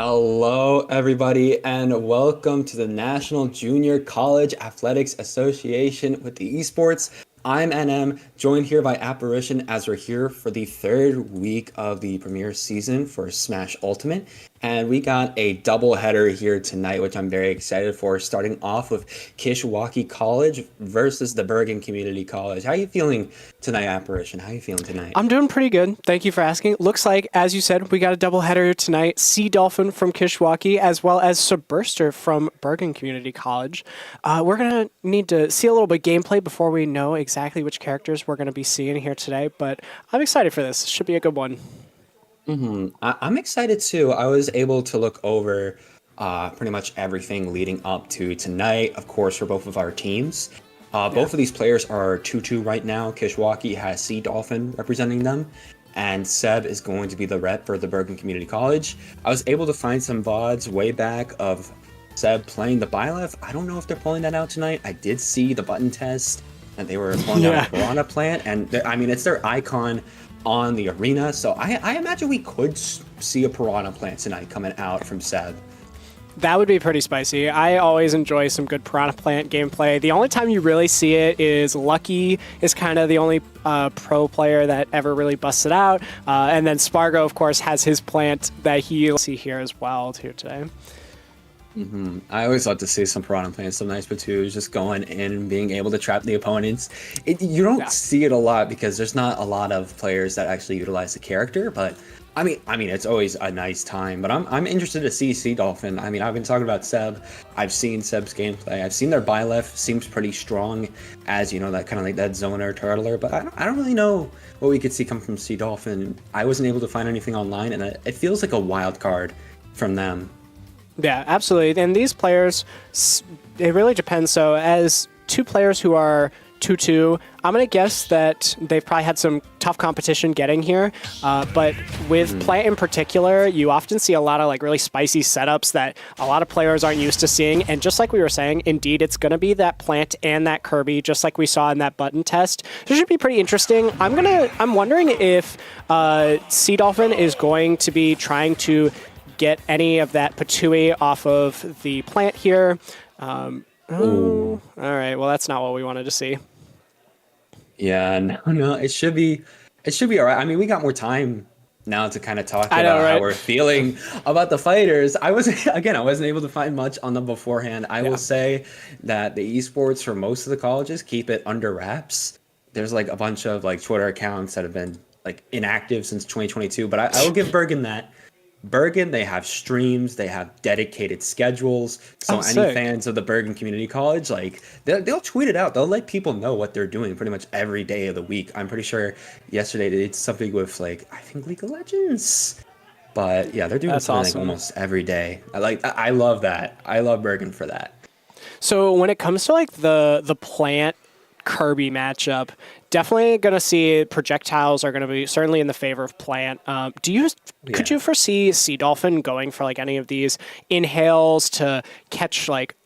Hello, everybody, and welcome to the National Junior College Athletics Association with the Esports. I'm NM, joined here by Apparition as we're here for the third week of the premiere season for Smash Ultimate. And we got a double header here tonight, which I'm very excited for, starting off with Kish College versus the Bergen Community College. How are you feeling tonight, Apparition? How are you feeling tonight? I'm doing pretty good. Thank you for asking. Looks like, as you said, we got a doubleheader tonight. Sea Dolphin from Kishwaukee, as well as Suburster from Bergen Community College. We're going to need to see a little bit of gameplay before we know exactly which characters we're going to be seeing here today, but I'm excited for this. Should be a good one. I'm excited too. I was able to look over pretty much everything leading up to tonight, of course, for both of our teams. Both of these players are 2-2 right now. Kishwaukee has Sea Dolphin representing them, and Seb is going to be the rep for the Bergen Community College. I was able to find some VODs way back of Seb playing the Byleth. I don't know if they're pulling that out tonight. I did see the button test, and they were pulling out a Piranha plant, and I mean, it's their icon on the arena, so I imagine we could see a Piranha plant tonight coming out from Seb. That would be pretty spicy. I always enjoy some good Piranha Plant gameplay. The only time you really see it is Lucky is kind of the only pro player that ever really busts it out. And then Spargo, of course, has his plant that he'll see here as well too today. I always love to see some Piranha plants, some nice Batus just going in and being able to trap the opponents. You don't see it a lot because there's not a lot of players that actually utilize the character, but I mean, it's always a nice time. But I'm interested to see Sea Dolphin. I mean, I've been talking about Seb. I've seen Seb's gameplay. I've seen their Byleth seems pretty strong, as you know, that kind of like that zoner turtler. But I don't really know what we could see come from Sea Dolphin. I wasn't able to find anything online, and it feels like a wild card from them. Yeah, absolutely. And these players, it really depends. So as two players who are 2-2, I'm going to guess that they've probably had some tough competition getting here. But with Plant in particular, you often see a lot of like really spicy setups that a lot of players aren't used to seeing. And just like we were saying, indeed, it's going to be that Plant and that Kirby, just like we saw in that button test. So it should be pretty interesting. I'm wondering if Sea Dolphin is going to be trying to get any of that Patui off of the Plant here. All right. Well, that's not what we wanted to see. Yeah, no, it should be all right. I mean, we got more time now to kind of talk about how we're feeling about the fighters. I wasn't able to find much on them beforehand. I will say that the esports for most of the colleges keep it under wraps. There's like a bunch of like Twitter accounts that have been like inactive since 2022, but I will give Bergen that. Bergen, they have streams, they have dedicated schedules. So any fans of the Bergen Community College, like they'll tweet it out. They'll let people know what they're doing pretty much every day of the week. I'm pretty sure yesterday they did something with like I think League of Legends. But yeah, they're doing something like almost every day. I love that. I love Bergen for that. So when it comes to like the Plant Kirby matchup, definitely going to see projectiles are going to be certainly in the favor of Plant. Could you foresee Sea Dolphin going for like any of these inhales to catch like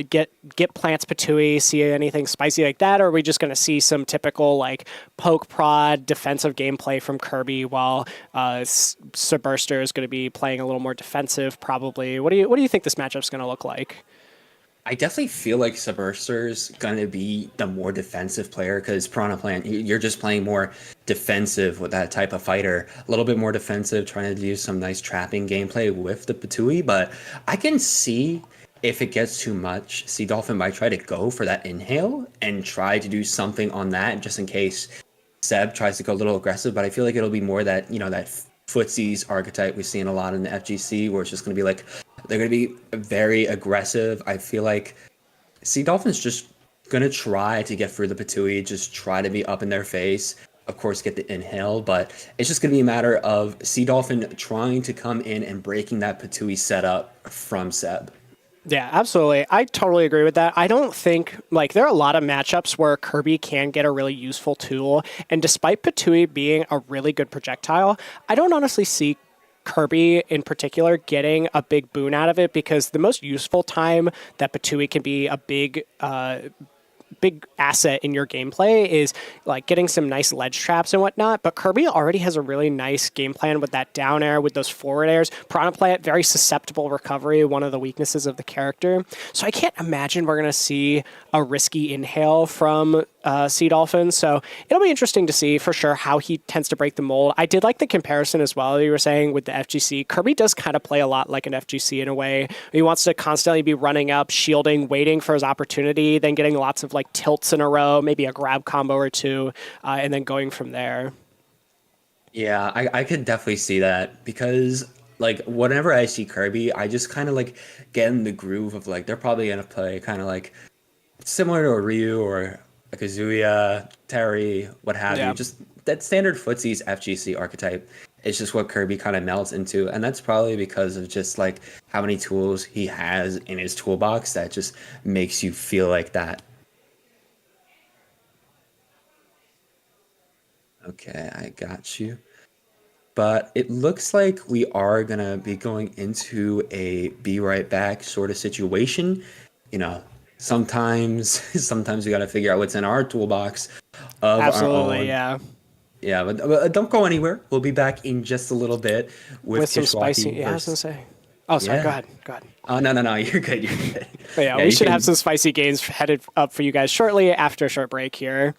get Plant's Patui, see anything spicy like that, or are we just going to see some typical like poke prod defensive gameplay from Kirby while Suburster is going to be playing a little more defensive probably? What do you think this matchup's going to look like? I definitely feel like Suburster's going to be the more defensive player because Piranha Plant, you're just playing more defensive with that type of fighter. A little bit more defensive, trying to do some nice trapping gameplay with the Patui. But I can see if it gets too much, Sea Dolphin might try to go for that inhale and try to do something on that just in case Seb tries to go a little aggressive. But I feel like it'll be more that, that footsies archetype we've seen a lot in the FGC where it's just going to be like, they're going to be very aggressive. I feel like Sea Dolphin's just going to try to get through the Patui, just try to be up in their face, of course, get the inhale, but it's just going to be a matter of Sea Dolphin trying to come in and breaking that Patui setup from Seb. Yeah, absolutely. I totally agree with that. I don't think, like, there are a lot of matchups where Kirby can get a really useful tool, and despite Patui being a really good projectile, I don't honestly see Kirby in particular getting a big boon out of it because the most useful time that Patui can be a big big asset in your gameplay is like getting some nice ledge traps and whatnot. But Kirby already has a really nice game plan with that down air, with those forward airs. Piranha Plant, very susceptible recovery, one of the weaknesses of the character. So I can't imagine we're going to see a risky inhale from Sea Dolphin. So it'll be interesting to see for sure how he tends to break the mold. I did like the comparison as well you were saying with the FGC. Kirby does kind of play a lot like an FGC in a way. He wants to constantly be running up, shielding, waiting for his opportunity, then getting lots of like tilts in a row, maybe a grab combo or two, and then going from there. Yeah, I could definitely see that because like whenever I see Kirby, I just kind of like get in the groove of like they're probably gonna play kind of like similar to a Ryu or a Kazuya, Terry, what have Yeah. you. Just that standard footsies FGC archetype. It's just what Kirby kind of melts into, and that's probably because of just like how many tools he has in his toolbox that just makes you feel like that. Okay, I got you. But it looks like we are gonna be going into a be right back sort of situation. You know, sometimes sometimes we gotta figure out what's in our toolbox of our Absolutely, own. yeah. Yeah, but don't go anywhere. We'll be back in just a little bit with With some spicy. Kishwaukee Yeah, I was gonna versus. say. Oh, sorry. Yeah. Go ahead. Go ahead. Oh no, you're good. You're good. But yeah, Yeah, we you should can. have some spicy games headed up for you guys shortly after a short break here.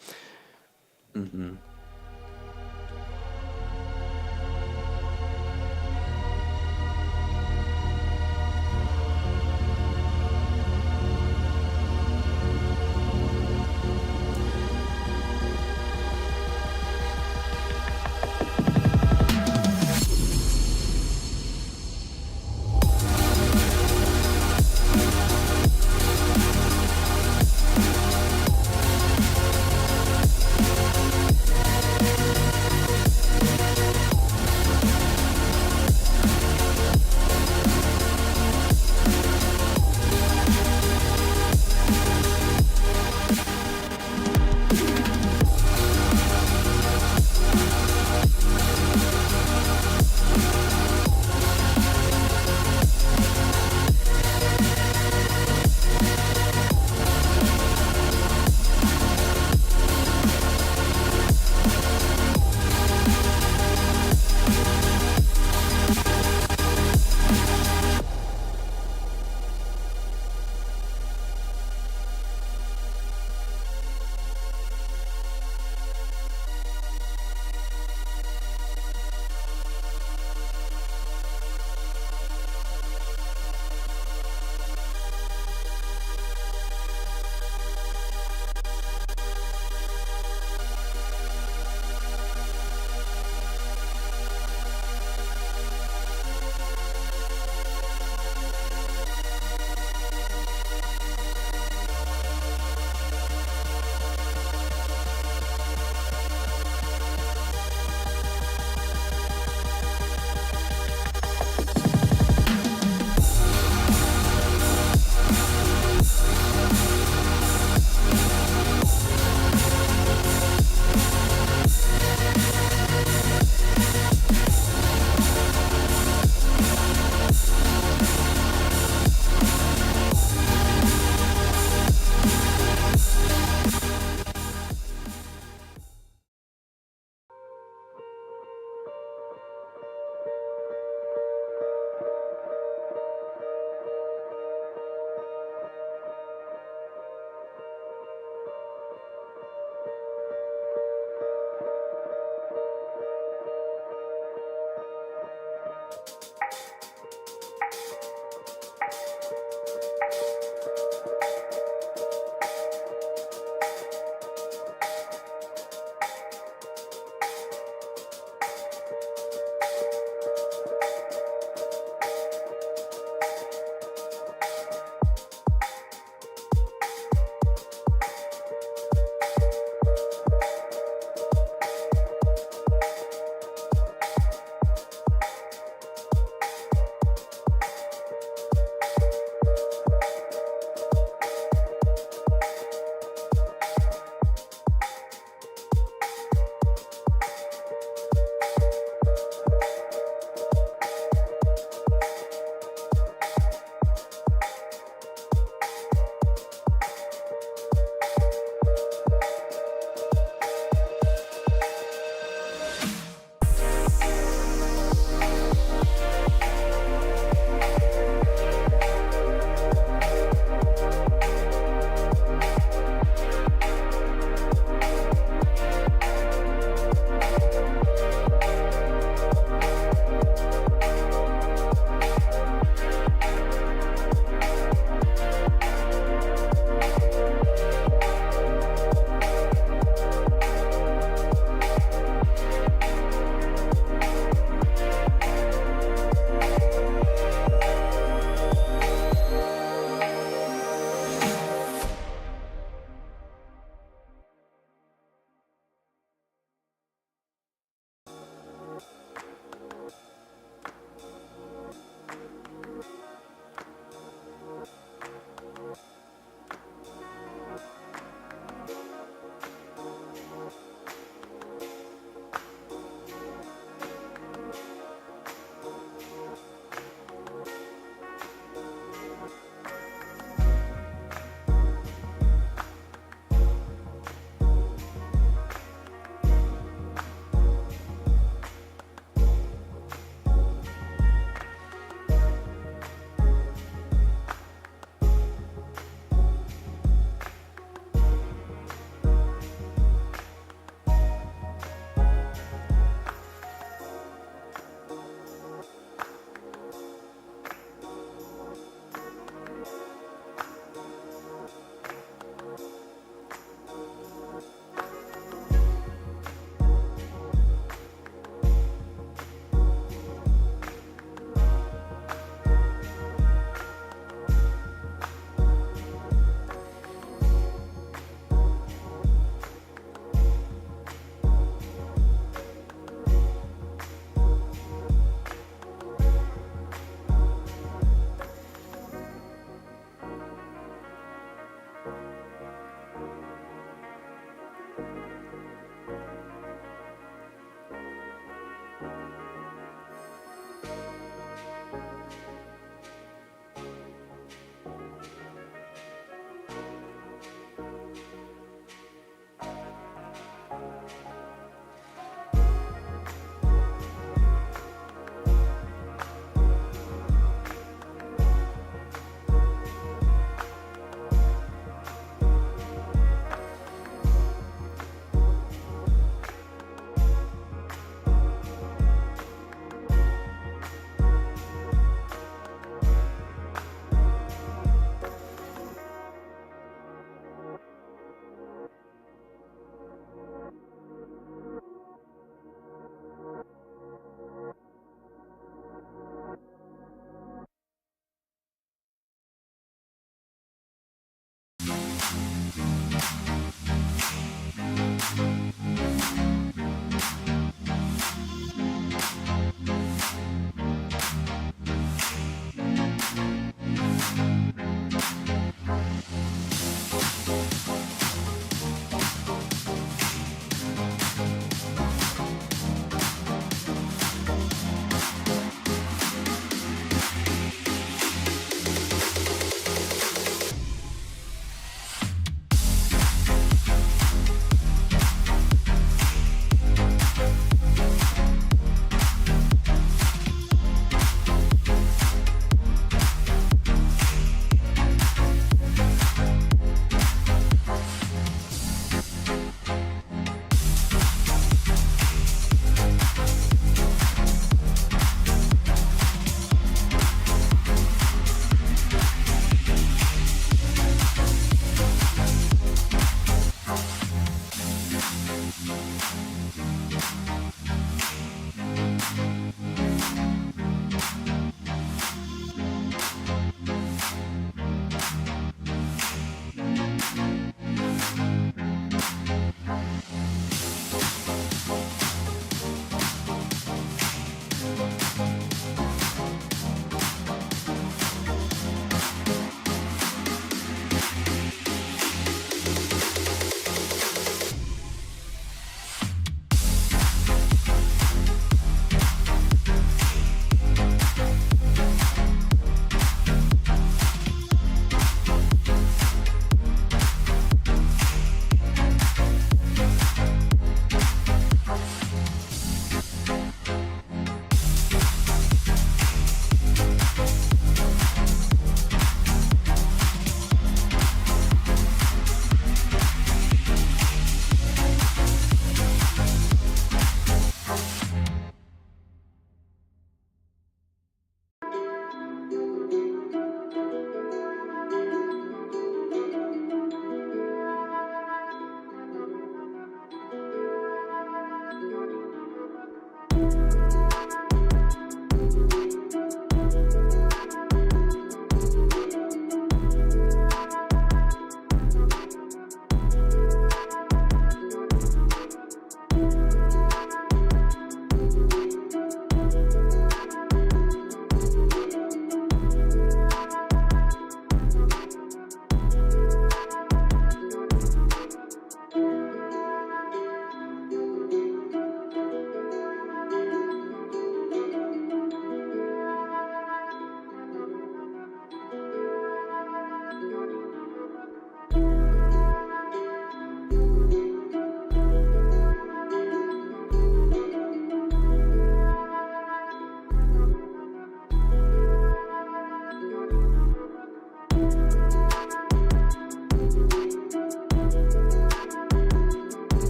Mhm.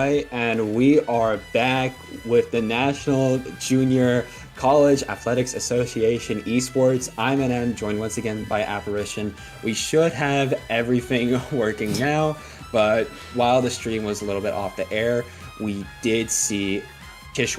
right, and we are back with the National Junior College Athletics Association Esports. I'm NM, joined once again by Apparition. We should have everything working now, but while the stream was a little bit off the air, we did see Kish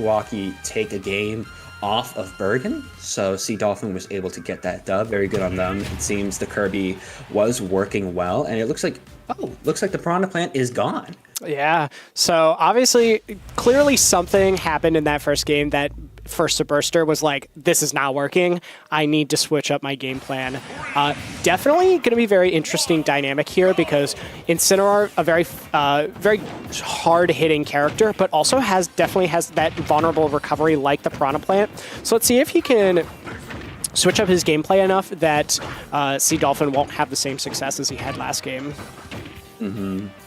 take a game off of Bergen, so Sea Dolphin was able to get that dub. Very good on them. It seems the Kirby was working well, and it looks like the Piranha Plant is gone. Yeah, so obviously, clearly something happened in that first game that first Suburster was like, this is not working. I need to switch up my game plan. Definitely going to be very interesting dynamic here because Incineroar, a very hard-hitting character, but also definitely has that vulnerable recovery like the Piranha Plant. So let's see if he can switch up his gameplay enough that Sea Dolphin won't have the same success as he had last game.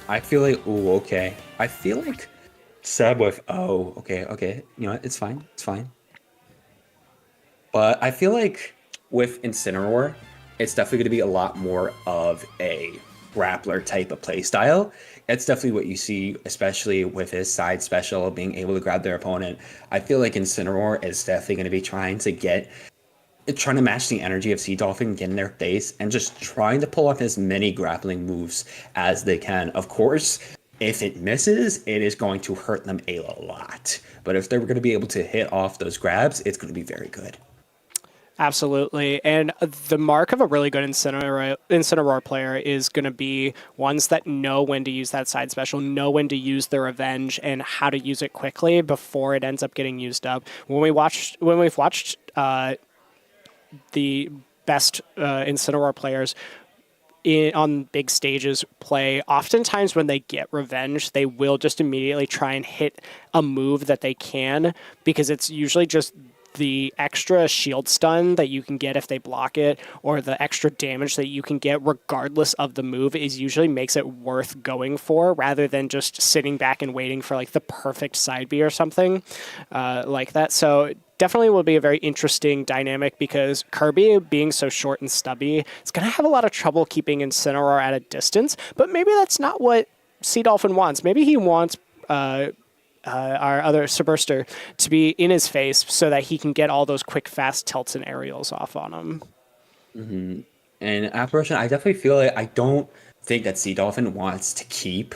I feel like, okay. I feel like Seb with, okay. You know what? It's fine. But I feel like with Incineroar, it's definitely going to be a lot more of a grappler type of play style. That's definitely what you see, especially with his side special, being able to grab their opponent. I feel like Incineroar is definitely going to be trying to match the energy of Sea Dolphin, get in their face, and just trying to pull off as many grappling moves as they can. Of course, if it misses, it is going to hurt them a lot. But if they're going to be able to hit off those grabs, it's going to be very good. Absolutely. And the mark of a really good Incineroar player is going to be ones that know when to use that side special, know when to use their revenge, and how to use it quickly before it ends up getting used up. When we've watched the best Incineroar players on big stages play, oftentimes when they get revenge, they will just immediately try and hit a move that they can, because it's usually just the extra shield stun that you can get if they block it, or the extra damage that you can get regardless of the move, is usually makes it worth going for, rather than just sitting back and waiting for like the perfect side B or something like that. So definitely will be a very interesting dynamic, because Kirby, being so short and stubby, is going to have a lot of trouble keeping Incineroar at a distance, but maybe that's not what Sea Dolphin wants. Maybe he wants our other Suburster to be in his face so that he can get all those quick, fast tilts and aerials off on him. And Apparition, I definitely feel like I don't think that Sea Dolphin wants to keep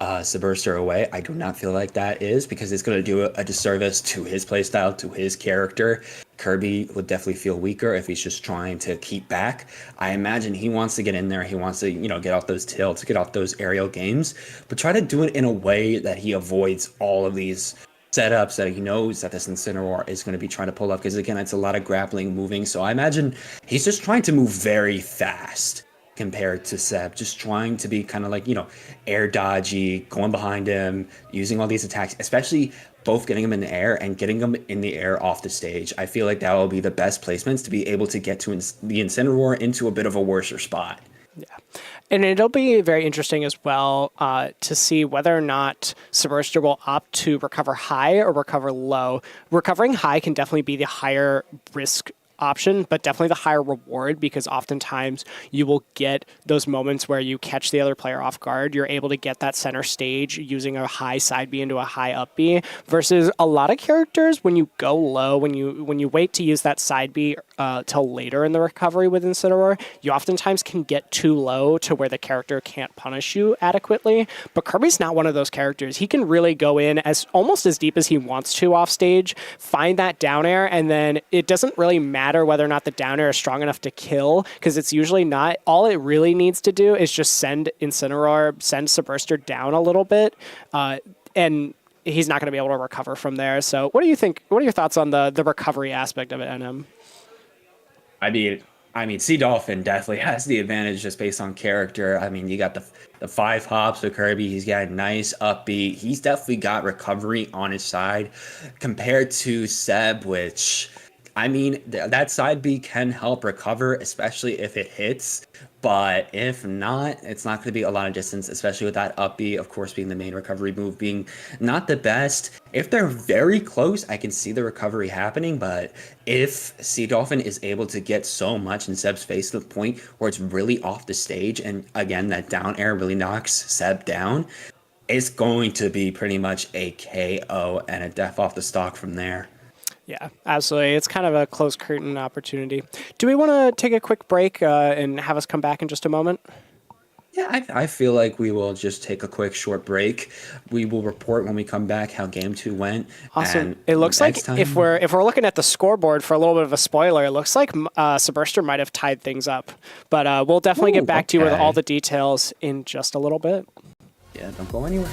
Suburster away. I do not feel like that is, because it's going to do a disservice to his playstyle, to his character. Kirby would definitely feel weaker if he's just trying to keep back. I imagine he wants to get in there. He wants to, get off those tilts, get off those aerial games, but try to do it in a way that he avoids all of these setups that he knows that this Incineroar is going to be trying to pull up. Because again, it's a lot of grappling, moving. So I imagine he's just trying to move very fast compared to Seb, just trying to be kind of like, air dodgy, going behind him, using all these attacks, especially both getting him in the air and getting him in the air off the stage. I feel like that will be the best placements to be able to get to the Incineroar into a bit of a worse spot. Yeah. And it'll be very interesting as well to see whether or not Suburster will opt to recover high or recover low. Recovering high can definitely be the higher risk option, but definitely the higher reward, because oftentimes you will get those moments where you catch the other player off guard. You're able to get that center stage using a high side B into a high up B, versus a lot of characters, when you go low, when you wait to use that side B till later in the recovery with Incineroar, you oftentimes can get too low to where the character can't punish you adequately. But Kirby's not one of those characters. He can really go in almost as deep as he wants to off stage, find that down air, and then it doesn't really matter whether or not the down air is strong enough to kill, because it's usually not. All it really needs to do is just send Suburster down a little bit, and he's not going to be able to recover from there. So what do you think? What are your thoughts on the recovery aspect of it, NM? I mean, Sea Dolphin definitely has the advantage just based on character. I mean, you got the 5 hops with Kirby. He's got a nice upbeat. He's definitely got recovery on his side compared to Seb, which, I mean, that side B can help recover, especially if it hits. But if not, it's not going to be a lot of distance, especially with that up B, of course, being the main recovery move, being not the best. If they're very close, I can see the recovery happening. But if Sea Dolphin is able to get so much in Seb's face to the point where it's really off the stage, and again, that down air really knocks Seb down, it's going to be pretty much a KO and a death off the stock from there. Yeah, absolutely. It's kind of a close curtain opportunity. Do we want to take a quick break and have us come back in just a moment? Yeah, I feel like we will just take a quick short break. We will report when we come back how game 2 went. Awesome. And It looks like next time, if we're looking at the scoreboard for a little bit of a spoiler, it looks like Suburster might have tied things up. But we'll definitely get back to you with all the details in just a little bit. Yeah, don't go anywhere.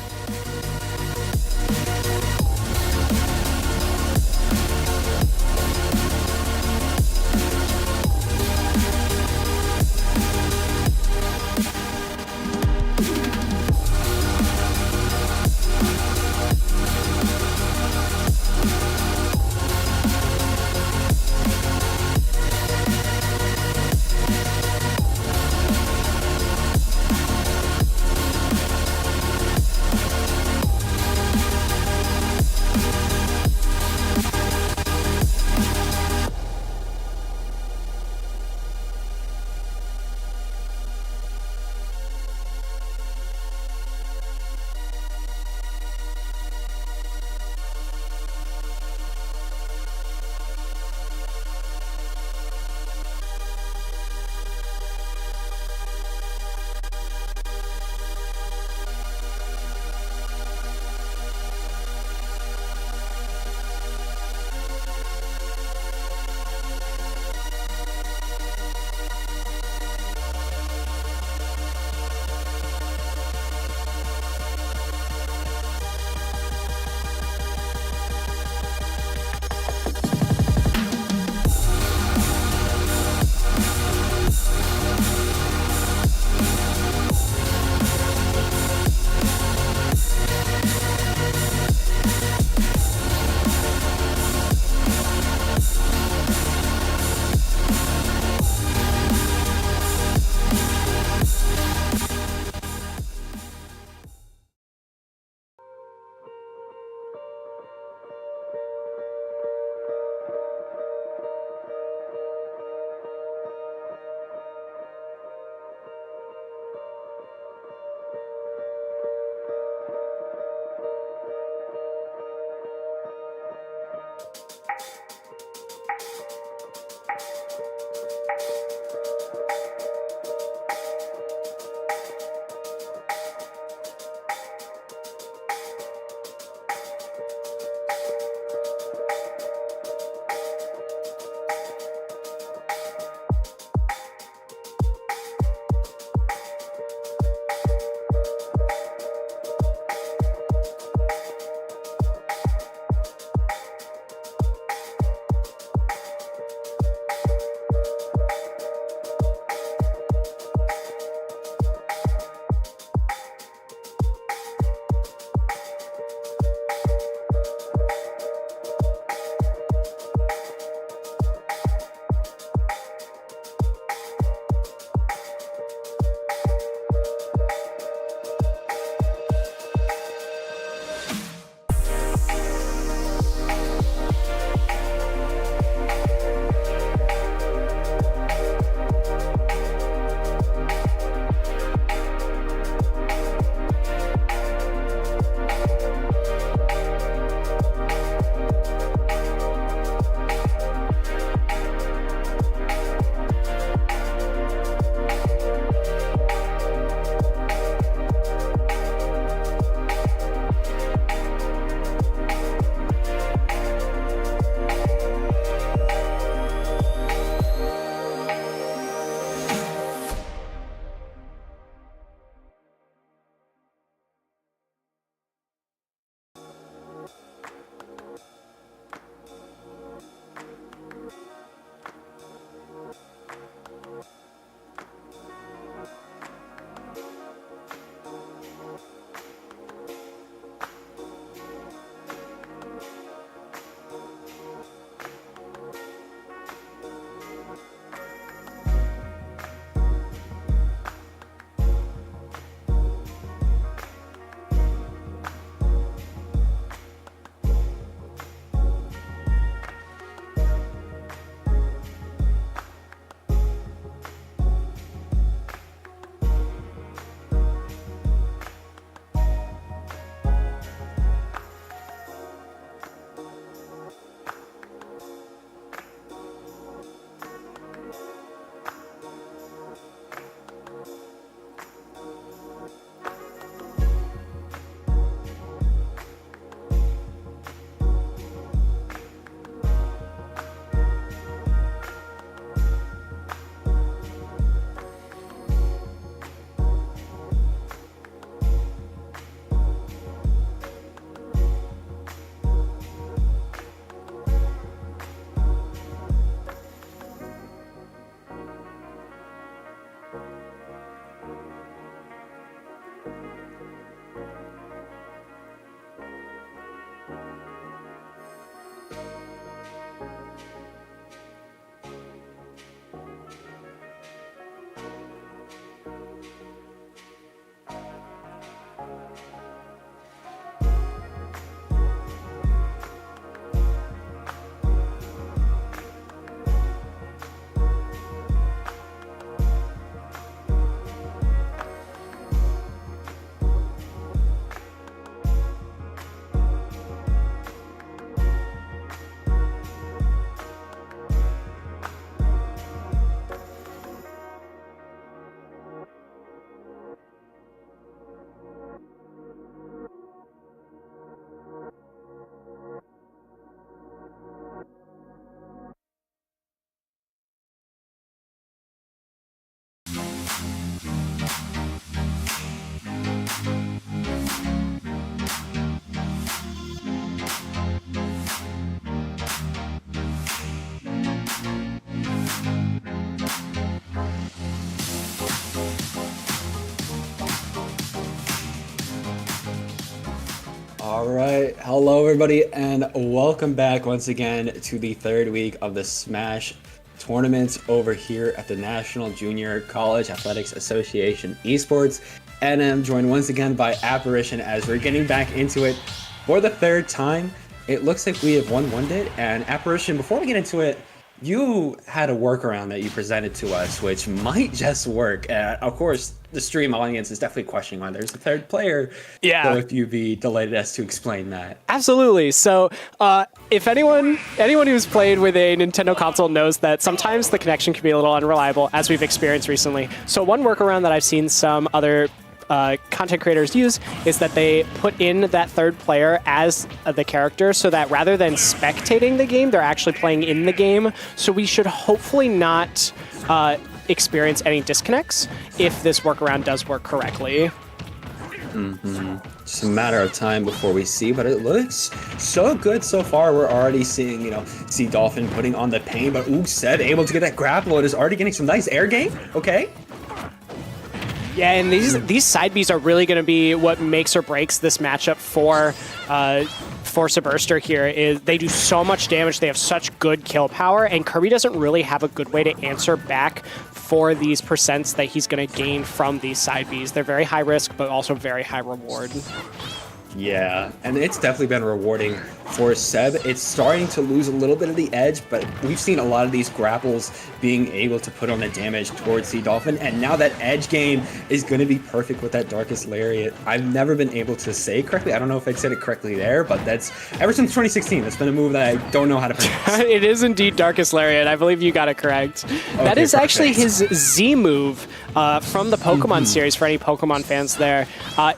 All right, hello everybody, and welcome back once again to the third week of the Smash tournaments over here at the National Junior College Athletics Association Esports. And I'm joined once again by Apparition as we're getting back into it for the third time. It looks like we have won it, and Apparition, before we get into it, you had a workaround that you presented to us, which might just work. Of course, the stream audience is definitely questioning why there's a third player. Yeah. So if you'd be delighted as to explain that. Absolutely. So if anyone who's played with a Nintendo console knows that sometimes the connection can be a little unreliable, as we've experienced recently. So one workaround that I've seen some other content creators use is that they put in that third player as the character, so that rather than spectating the game, they're actually playing in the game. So we should hopefully not experience any disconnects if this workaround does work correctly. Just a matter of time before we see, but it looks so good so far. We're already seeing, see Dolphin putting on the pain, but Seb able to get that grapple and is already getting some nice air game. Okay. Yeah, and these side Bs are really going to be what makes or breaks this matchup for Suburster here. Is they do so much damage, they have such good kill power, and Kirby doesn't really have a good way to answer back for these percents that he's going to gain from these side Bs. They're very high risk, but also very high reward. Yeah, and it's definitely been rewarding for Seb. It's starting to lose a little bit of the edge, but we've seen a lot of these grapples being able to put on the damage towards Sea Dolphin, and now that edge game is going to be perfect with that Darkest Lariat. I've never been able to say it correctly. I don't know if I said it correctly there, but that's ever since 2016. That's been a move that I don't know how to pronounce. It is indeed Darkest Lariat. I believe you got it correct. That is actually his Z move from the Pokemon series, for any Pokemon fans there.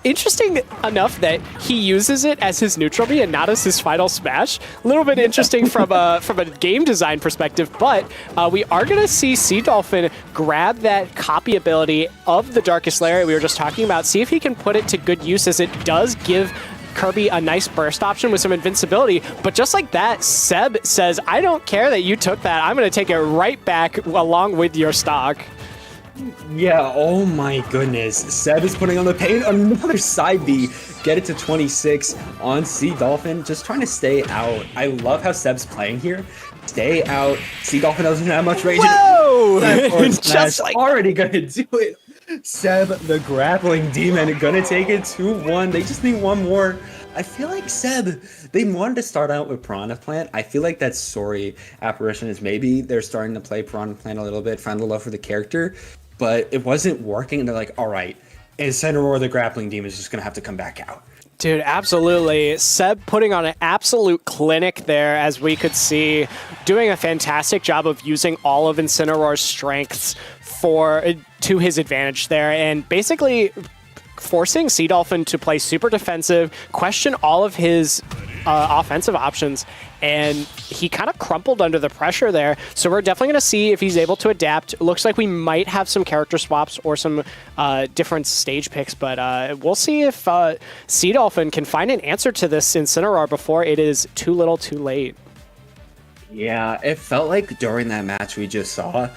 Interesting enough that he uses it as his neutral B and not as his final smash. A little bit interesting from a game design perspective, but we are going to see Sea Dolphin grab that copy ability of the Darkest Lariat we were just talking about, see if he can put it to good use, as it does give Kirby a nice burst option with some invincibility. But just like that, Seb says, I don't care that you took that. I'm going to take it right back along with your stock. Yeah, oh my goodness. Seb is putting on the pain. Another side B. Get it to 26 on Sea Dolphin. Just trying to stay out. I love how Seb's playing here. Stay out. Sea Dolphin doesn't have much range. Whoa! Just like already gonna do it. Seb, the grappling demon, gonna take it 2-1. They just need one more. I feel like Seb, they wanted to start out with Piranha Plant. I feel like that Sorry Apparition is maybe they're starting to play Piranha Plant a little bit, find a love for the character, but it wasn't working. And they're like, all right, Incineroar, the grappling demon, is just gonna have to come back out. Dude, absolutely. Seb putting on an absolute clinic there, as we could see, doing a fantastic job of using all of Incineroar's strengths to his advantage there, and basically forcing Sea Dolphin to play super defensive, question all of his offensive options, and he kind of crumpled under the pressure there. So we're definitely going to see if he's able to adapt. It looks like we might have some character swaps or some different stage picks, but we'll see if Sea Dolphin can find an answer to this Incineroar before it is too little too late. Yeah, it felt like during that match we just saw,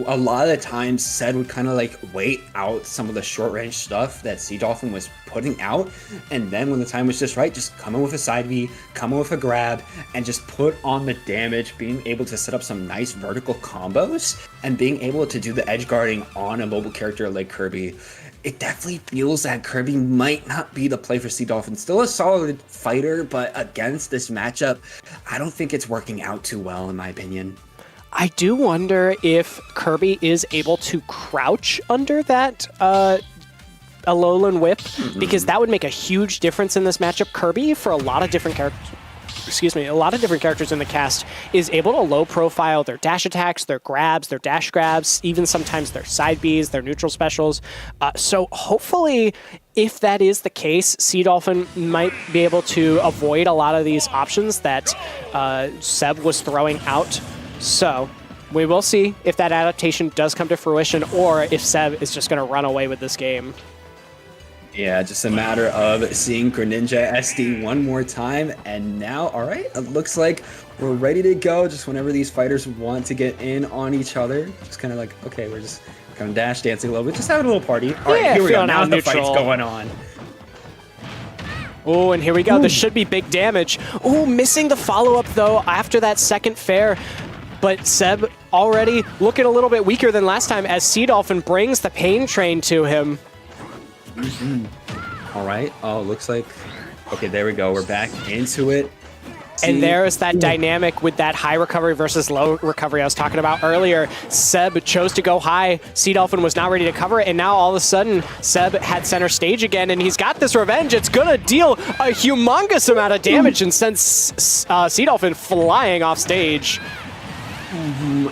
a lot of the times Seb would kind of like wait out some of the short range stuff that Sea Dolphin was putting out, and then when the time was just right, just come in with a side B, come in with a grab, and just put on the damage, being able to set up some nice vertical combos, and being able to do the edge guarding on a mobile character like Kirby. It definitely feels that Kirby might not be the play for Sea Dolphin. Still a solid fighter, but against this matchup, I don't think it's working out too well, in my opinion. I do wonder if Kirby is able to crouch under that Alolan Whip, because that would make a huge difference in this matchup. Kirby, for a lot of different characters in the cast, is able to low profile their dash attacks, their grabs, their dash grabs, even sometimes their side Bs, their neutral specials. So hopefully, if that is the case, Sea Dolphin might be able to avoid a lot of these options that Seb was throwing out. So we will see if that adaptation does come to fruition, or if Seb is just going to run away with this game. Yeah, just a matter of seeing Greninja SD one more time, and now, all right, it looks like we're ready to go. Just whenever these fighters want to get in on each other, just kind of like, okay, we're just kind of dash dancing a little bit, just having a little party. All right, here we go. Now the fight's going on. Oh, and here we go. This should be big damage. Oh, missing the follow-up, though, after that second fair. But Seb already looking a little bit weaker than last time as Sea Dolphin brings the pain train to him. All right. Oh, looks like... Okay, there we go. We're back into it. And there's that dynamic with that high recovery versus low recovery I was talking about earlier. Seb chose to go high. Sea Dolphin was not ready to cover it, and now all of a sudden, Seb had center stage again, and he's got this revenge. It's going to deal a humongous amount of damage and sends Sea Dolphin flying off stage.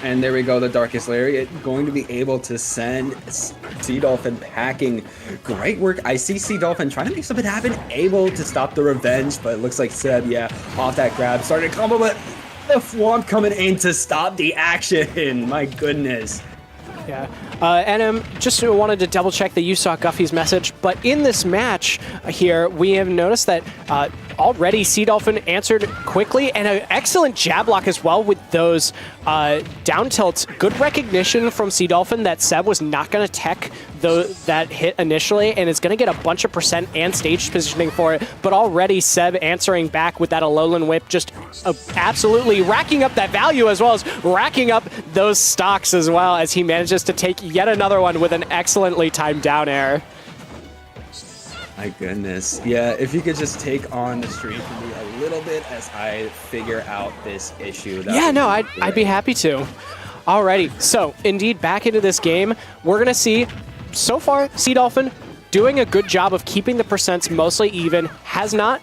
And there we go, the Darkest Lariat going to be able to send Sea Dolphin packing. Great work. I see Sea Dolphin trying to make something happen, able to stop the revenge, but it looks like Seb, off that grab, started to combo, but the Swamp coming in to stop the action. My goodness. Yeah. And just wanted to double check that you saw Guffey's message, but in this match here, we have noticed that already Sea Dolphin answered quickly, and an excellent jab block as well with those down tilts. Good recognition from Sea Dolphin that Seb was not going to tech that hit initially, and is going to get a bunch of percent and stage positioning for it, but already Seb answering back with that Alolan Whip, just absolutely racking up that value as well as racking up those stocks as well as he manages to take yet another one with an excellently timed down air. My goodness. Yeah, if you could just take on the stream for me a little bit as I figure out this issue. Yeah, no, I'd be happy to. Alrighty, so indeed back into this game, we're going to see, so far, Sea Dolphin doing a good job of keeping the percents mostly even, has not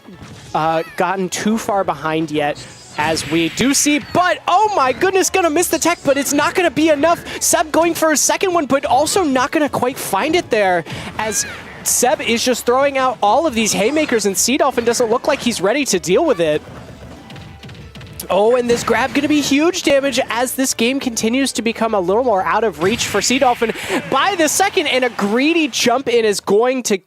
gotten too far behind yet, as we do see, but oh my goodness, gonna miss the tech, but it's not gonna be enough. Seb going for a second one, but also not gonna quite find it there, as Seb is just throwing out all of these haymakers, and Sea Dolphin doesn't look like he's ready to deal with it. Oh, and this grab going to be huge damage as this game continues to become a little more out of reach for Sea Dolphin by the second, and a greedy jump in is going to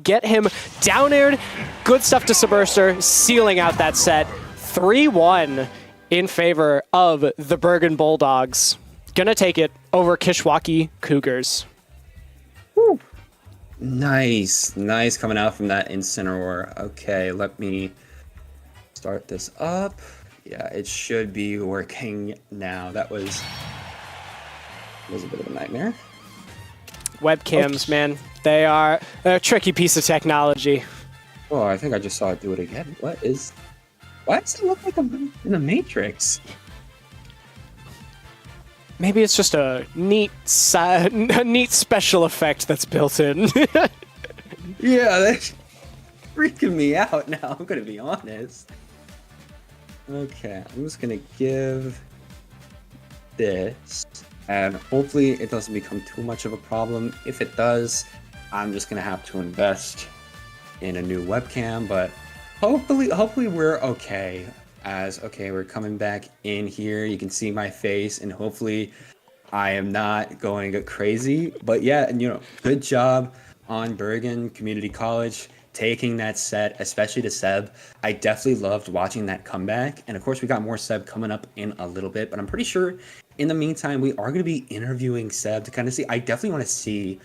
get him down aired. Good stuff to Suburster, sealing out that set. 3-1 in favor of the Bergen Bulldogs. Gonna take it over Kishwaukee Cougars. Woo. Nice coming out from that Incineroar. Okay, let me start this up. Yeah, it should be working now. That was a bit of a nightmare. Webcams, man, they are a tricky piece of technology. Oh, I think I just saw it do it again. Why does it look like I'm in the Matrix? Maybe it's just a neat special effect that's built in. Yeah, that's freaking me out now, I'm gonna be honest. Okay, I'm just gonna give this, and hopefully it doesn't become too much of a problem. If it does, I'm just gonna have to invest in a new webcam, but hopefully we're okay. We're coming back in here. You can see my face, and hopefully I am not going crazy. But yeah, good job on Bergen Community College taking that set, especially to Seb. I definitely loved watching that comeback. And of course, we got more Seb coming up in a little bit, but I'm pretty sure in the meantime, we are going to be interviewing Seb to kind of see. I definitely want to see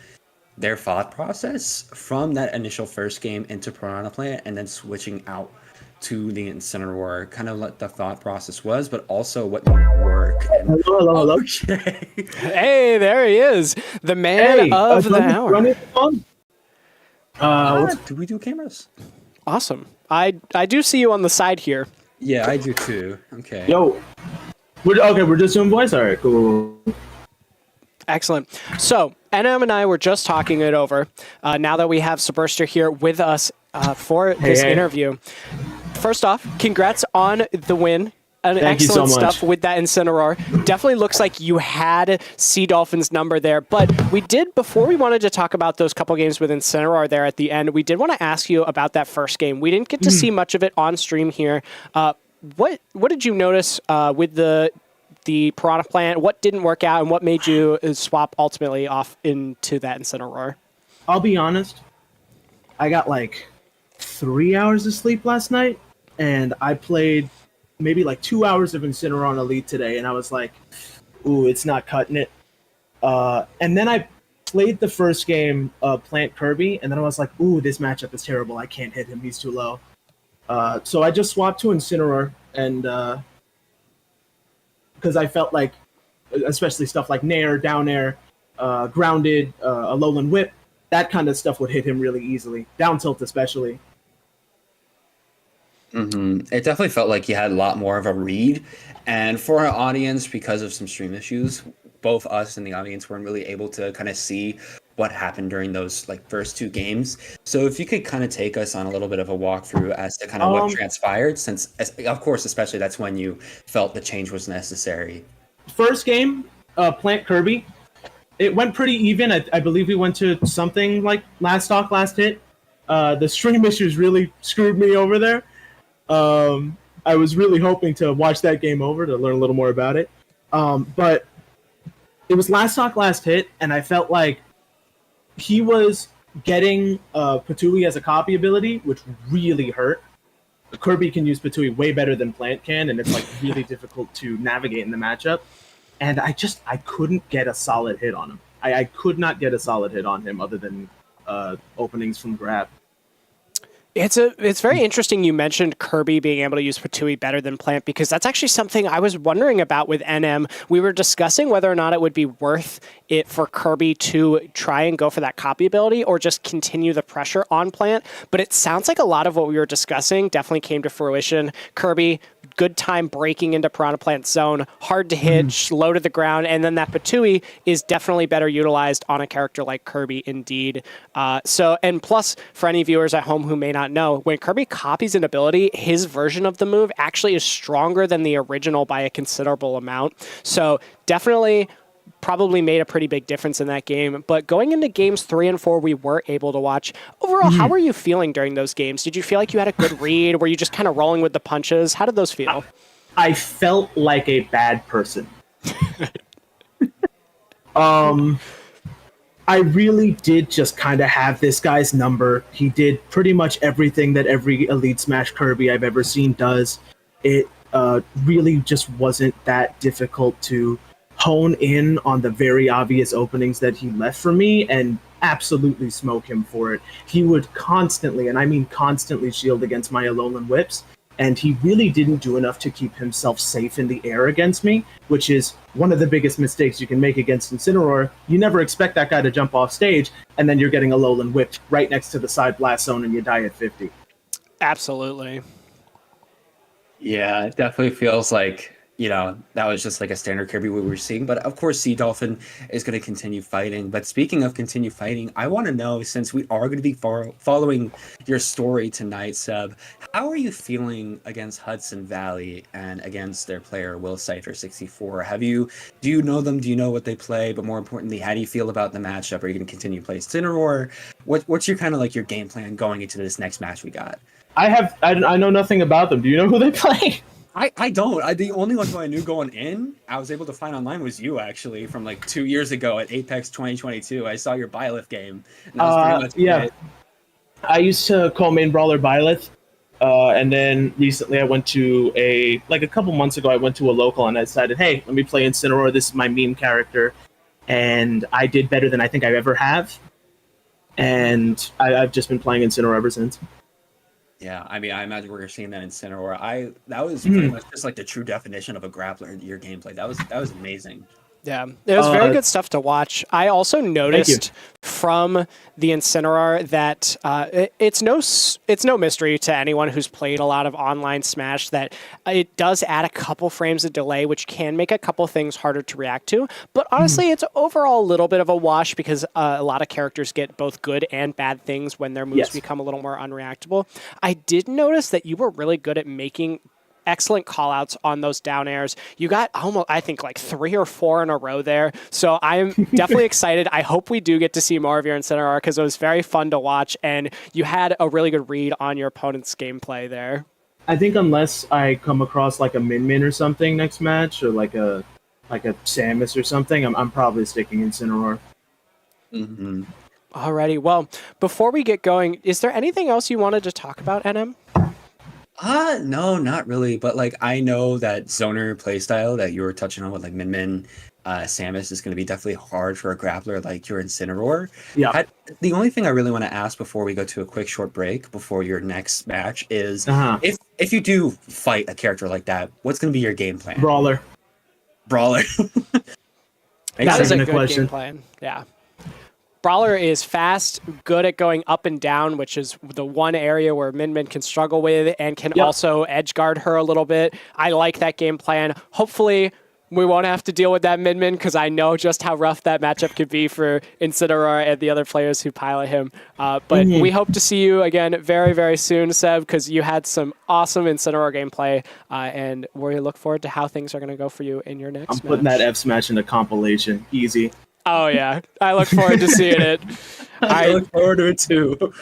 their thought process from that initial first game into Piranha Plant and then switching out to the Incineroar, kind of what the thought process was, but also what didn't work. And, hello. Okay. Hey, there he is, the man of the hour. Do we do cameras? Awesome. I do see you on the side here. Yeah, I do too. Okay. Yo. We're just doing voice. All right, cool. Excellent. So, NM and I were just talking it over. Now that we have Suburster here with us for this interview. First off, congrats on the win. Thank you so much. Stuff with that Incineroar. Definitely looks like you had Sea Dolphin's number there. But we did, before we wanted to talk about those couple games with Incineroar there at the end, we did want to ask you about that first game. We didn't get to see much of it on stream here. What did you notice with the Piranha Plant? What didn't work out, and what made you swap ultimately off into that Incineroar? I'll be honest. I got like 3 hours of sleep last night, and I played maybe like 2 hours of Incineroar on Elite today, and I was like, ooh, it's not cutting it. And then I played the first game, Plant Kirby, and then I was like, ooh, this matchup is terrible. I can't hit him. He's too low. So I just swapped to Incineroar, and because I felt like, especially stuff like Nair, Down Air, Grounded, a Lowland Whip, that kind of stuff would hit him really easily. Down tilt especially. It definitely felt like you had a lot more of a read. And for our audience, because of some stream issues, both us and the audience weren't really able to kind of see what happened during those like first two games. So if you could kind of take us on a little bit of a walkthrough as to kind of what transpired, since of course, especially that's when you felt the change was necessary. First game, Plant Kirby, it went pretty even. I believe we went to something like last stock, last hit. The stream issues really screwed me over there. I was really hoping to watch that game over to learn a little more about it. But it was last stock, last hit, and I felt like he was getting Patui as a copy ability, which really hurt. Kirby can use Patui way better than Plant can, and it's like really difficult to navigate in the matchup. And I couldn't get a solid hit on him. I could not get a solid hit on him other than openings from grab. It's very interesting you mentioned Kirby being able to use Patui better than Plant, because that's actually something I was wondering about with NM. We were discussing whether or not it would be worth it for Kirby to try and go for that copy ability or just continue the pressure on Plant. But it sounds like a lot of what we were discussing definitely came to fruition. Kirby, good time breaking into Piranha Plant's zone, hard to hit, low to the ground, and then that Patui is definitely better utilized on a character like Kirby indeed. And plus, for any viewers at home who may not know, when Kirby copies an ability, his version of the move actually is stronger than the original by a considerable amount. So definitely probably made a pretty big difference in that game. But going into games 3 and 4, we were able to watch. Overall, how were you feeling during those games? Did you feel like you had a good read? Were you just kind of rolling with the punches? How did those feel? I felt like a bad person. I really did just kind of have this guy's number. He did pretty much everything that every Elite Smash Kirby I've ever seen does. It really just wasn't that difficult to hone in on the very obvious openings that he left for me and absolutely smoke him for it. He would constantly, and I mean constantly, shield against my Alolan Whips, and he really didn't do enough to keep himself safe in the air against me, which is one of the biggest mistakes you can make against Incineroar. You never expect that guy to jump off stage, and then you're getting Alolan whipped right next to the side blast zone and you die at 50. Absolutely. Yeah, it definitely feels like, that was just like a standard Kirby we were seeing. But of course, Sea Dolphin is going to continue fighting. But speaking of continue fighting, I want to know, since we are going to be following your story tonight, Seb, how are you feeling against Hudson Valley and against their player, Will Cypher 64? Do you know them? Do you know what they play? But more importantly, how do you feel about the matchup? Are you going to continue to play Incineroar? What's your kind of like your game plan going into this next match we got? I know nothing about them. Do you know who they play? I don't. The only one who I knew going in, I was able to find online was you, actually, from like 2 years ago at Apex 2022. I saw your Byleth game. And that was pretty much it. I used to call main brawler Byleth, and then recently I went to a couple months ago, I went to a local and I decided, hey, let me play Incineroar. This is my meme character. And I did better than I think I ever have. And I've just been playing Incineroar ever since. Yeah, I mean, I imagine we're seeing that in Incineroar. That was pretty much just like the true definition of a grappler. Your gameplay, that was amazing. Yeah, it was very good stuff to watch. I also noticed from the Incineroar that it's no mystery to anyone who's played a lot of online Smash that it does add a couple frames of delay, which can make a couple things harder to react to. But honestly, it's overall a little bit of a wash because a lot of characters get both good and bad things when their moves become a little more unreactable. I did notice that you were really good at making excellent call-outs on those down airs. You got almost, I think, like 3 or 4 in a row there. So I'm definitely excited. I hope we do get to see more of your Incineroar because it was very fun to watch, and you had a really good read on your opponent's gameplay there. I think unless I come across like a Min or something next match, or like a Samus or something, I'm probably sticking Incineroar. Mm-hmm. Alrighty. Well, before we get going, is there anything else you wanted to talk about, NM? No, not really. But like, I know that zoner playstyle that you were touching on with like Min Samus is going to be definitely hard for a grappler like your Incineroar. Yeah. The only thing I really want to ask before we go to a quick short break before your next match is if you do fight a character like that, what's going to be your game plan? Brawler. That is a good question. game plan. Yeah. Brawler is fast, good at going up and down, which is the one area where Min Min can struggle with, and can also edge guard her a little bit. I like that game plan. Hopefully, we won't have to deal with that Min Min, because I know just how rough that matchup could be for Incineroar and the other players who pilot him. But we hope to see you again very, very soon, Seb, because you had some awesome Incineroar gameplay, and we look forward to how things are going to go for you in your next match. I'm putting that F Smash in the compilation. Easy. Oh, yeah. I look forward to seeing it. I look forward to it, too.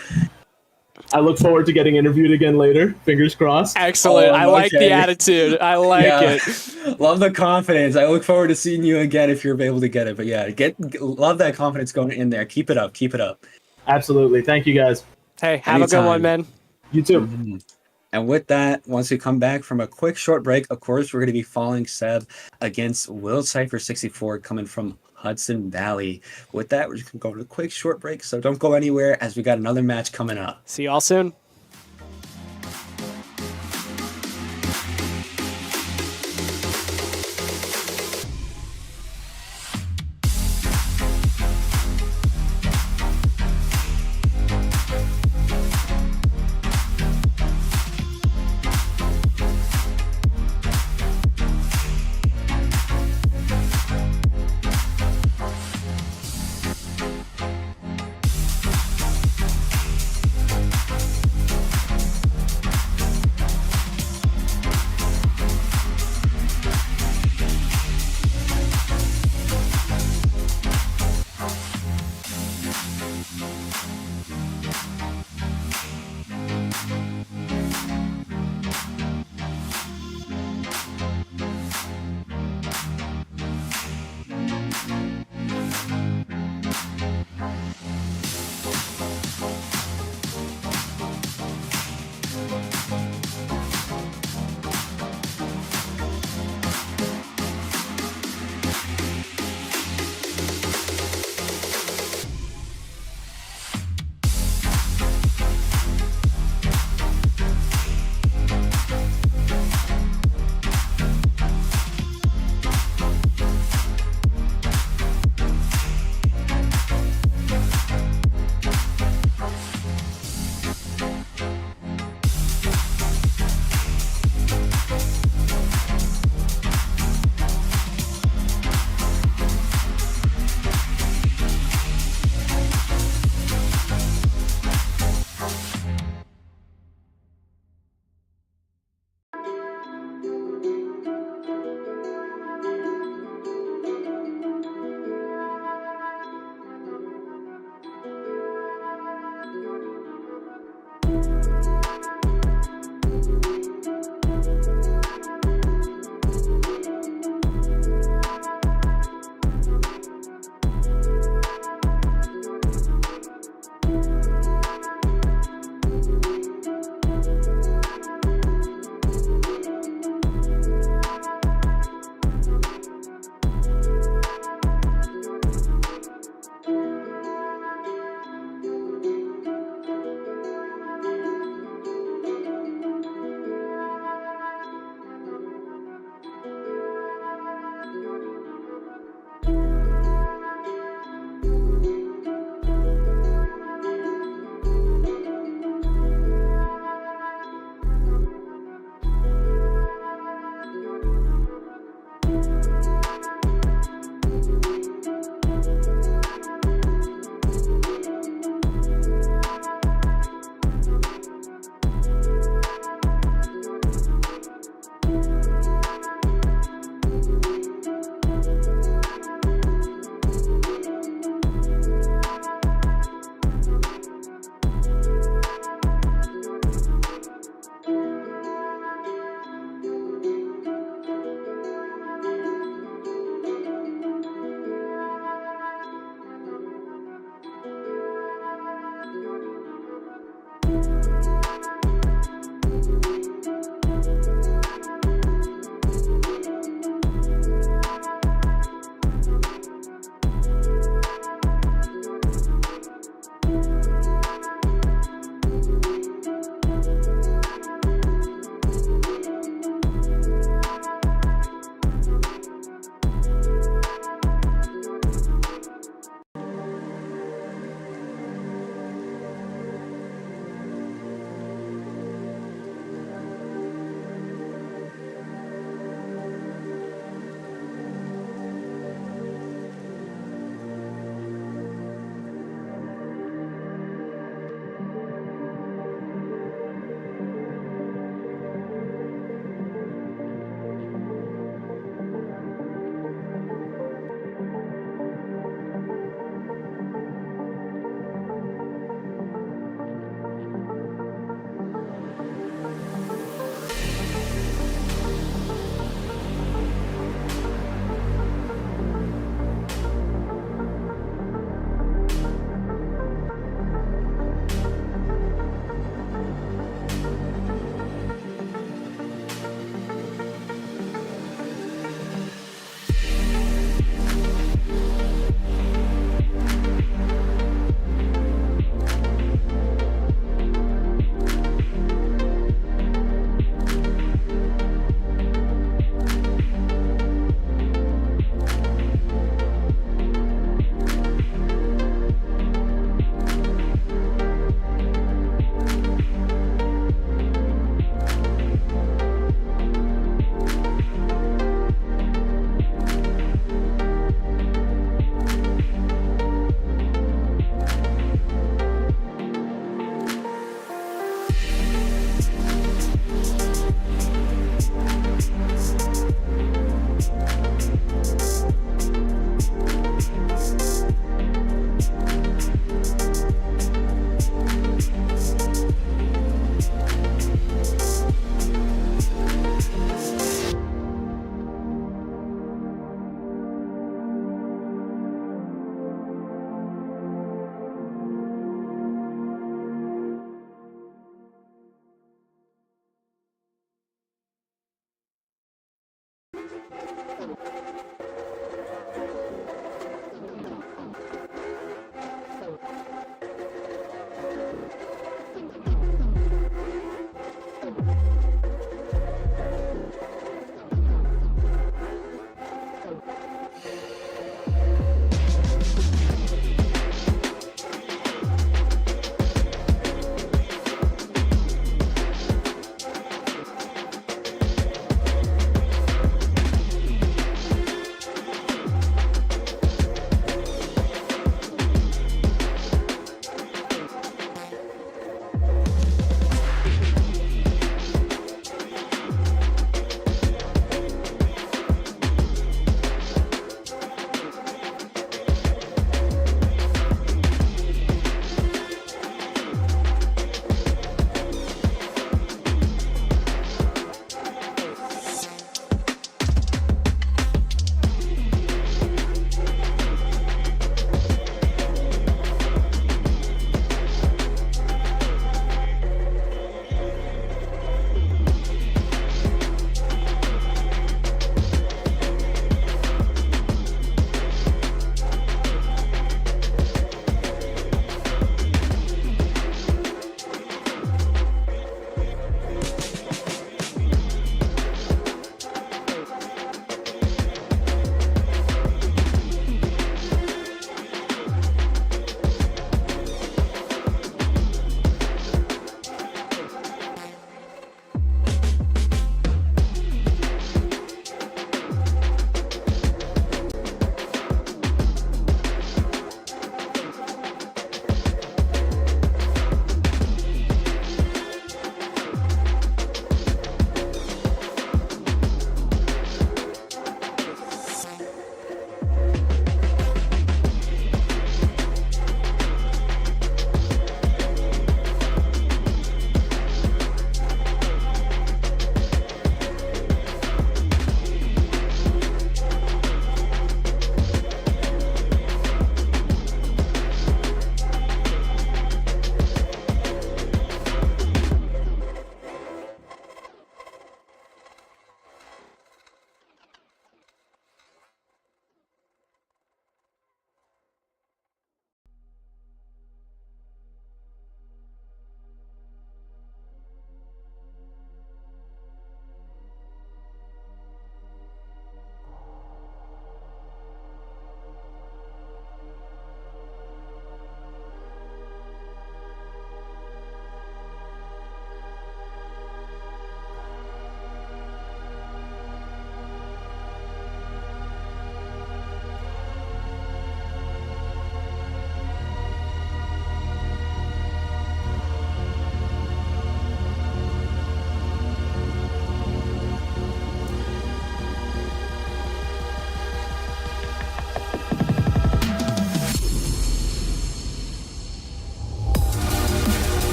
I look forward to getting interviewed again later. Fingers crossed. Excellent. I like the attitude. I like it. Love the confidence. I look forward to seeing you again if you're able to get it. But yeah, love that confidence going in there. Keep it up. Keep it up. Absolutely. Thank you, guys. Hey, have a good one, man. You too. And with that, once we come back from a quick short break, of course, we're going to be following Seb against Will Cypher 64 coming from Hudson Valley. With that, we're just going to go to a quick short break, so don't go anywhere as we got another match coming up. See y'all soon.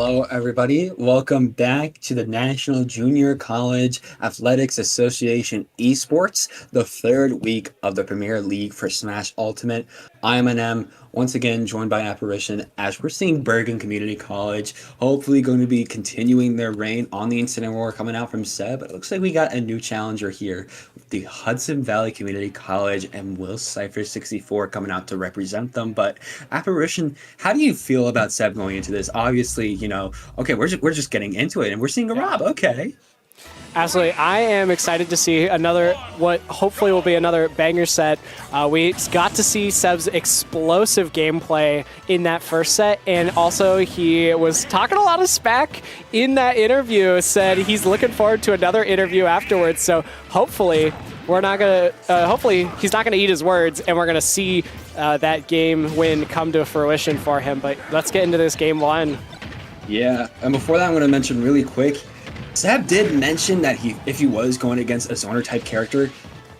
Hello, everybody. Welcome back to the National Junior College Athletics Association Esports, the third week of the Premier League for Smash Ultimate. I'm NM, once again joined by Apparition, as we're seeing Bergen Community College hopefully going to be continuing their reign on the Incident War coming out from Seb. It looks like we got a new challenger here with the Hudson Valley Community College and Will Cypher 64 coming out to represent them. But Apparition, how do you feel about Seb going into this? Obviously, okay, we're just getting into it and we're seeing a Rob. Okay. Absolutely. I am excited to see what hopefully will be another banger set. We got to see Seb's explosive gameplay in that first set, and also he was talking a lot of smack in that interview, said he's looking forward to another interview afterwards. So hopefully he's not gonna eat his words, and we're gonna see that game win come to fruition for him. But let's get into this game one. Yeah, and before that, I'm gonna mention really quick, Seb did mention that if he was going against a zoner type character,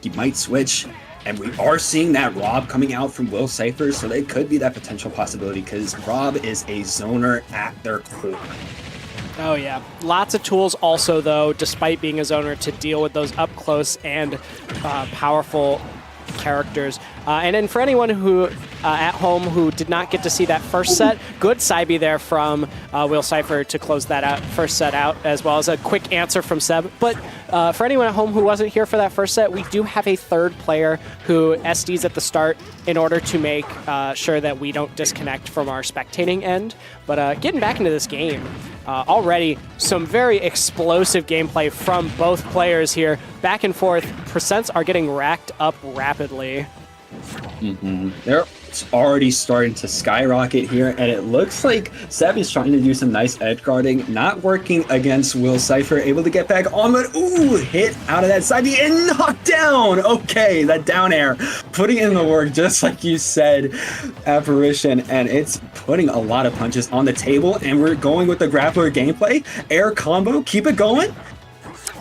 he might switch. And we are seeing that Rob coming out from Will Cypher, so they could be that potential possibility because Rob is a zoner at their core. Oh yeah, lots of tools also though, despite being a zoner, to deal with those up close and powerful characters. And then for anyone who at home who did not get to see that first set, good side B there from Will Cypher to close that first set out, as well as a quick answer from Seb. But for anyone at home who wasn't here for that first set, we do have a third player who SDs at the start in order to make sure that we don't disconnect from our spectating end. But getting back into this game, already some very explosive gameplay from both players here. Back and forth, percents are getting racked up rapidly. They're already starting to skyrocket here, and it looks like Seb is trying to do some nice edge guarding, not working against Will Cypher, able to get back on, but ooh, hit out of that side B and knocked down. Okay, that down air, putting in the work just like you said, Apparition, and it's putting a lot of punches on the table, and we're going with the grappler gameplay. Air combo, keep it going.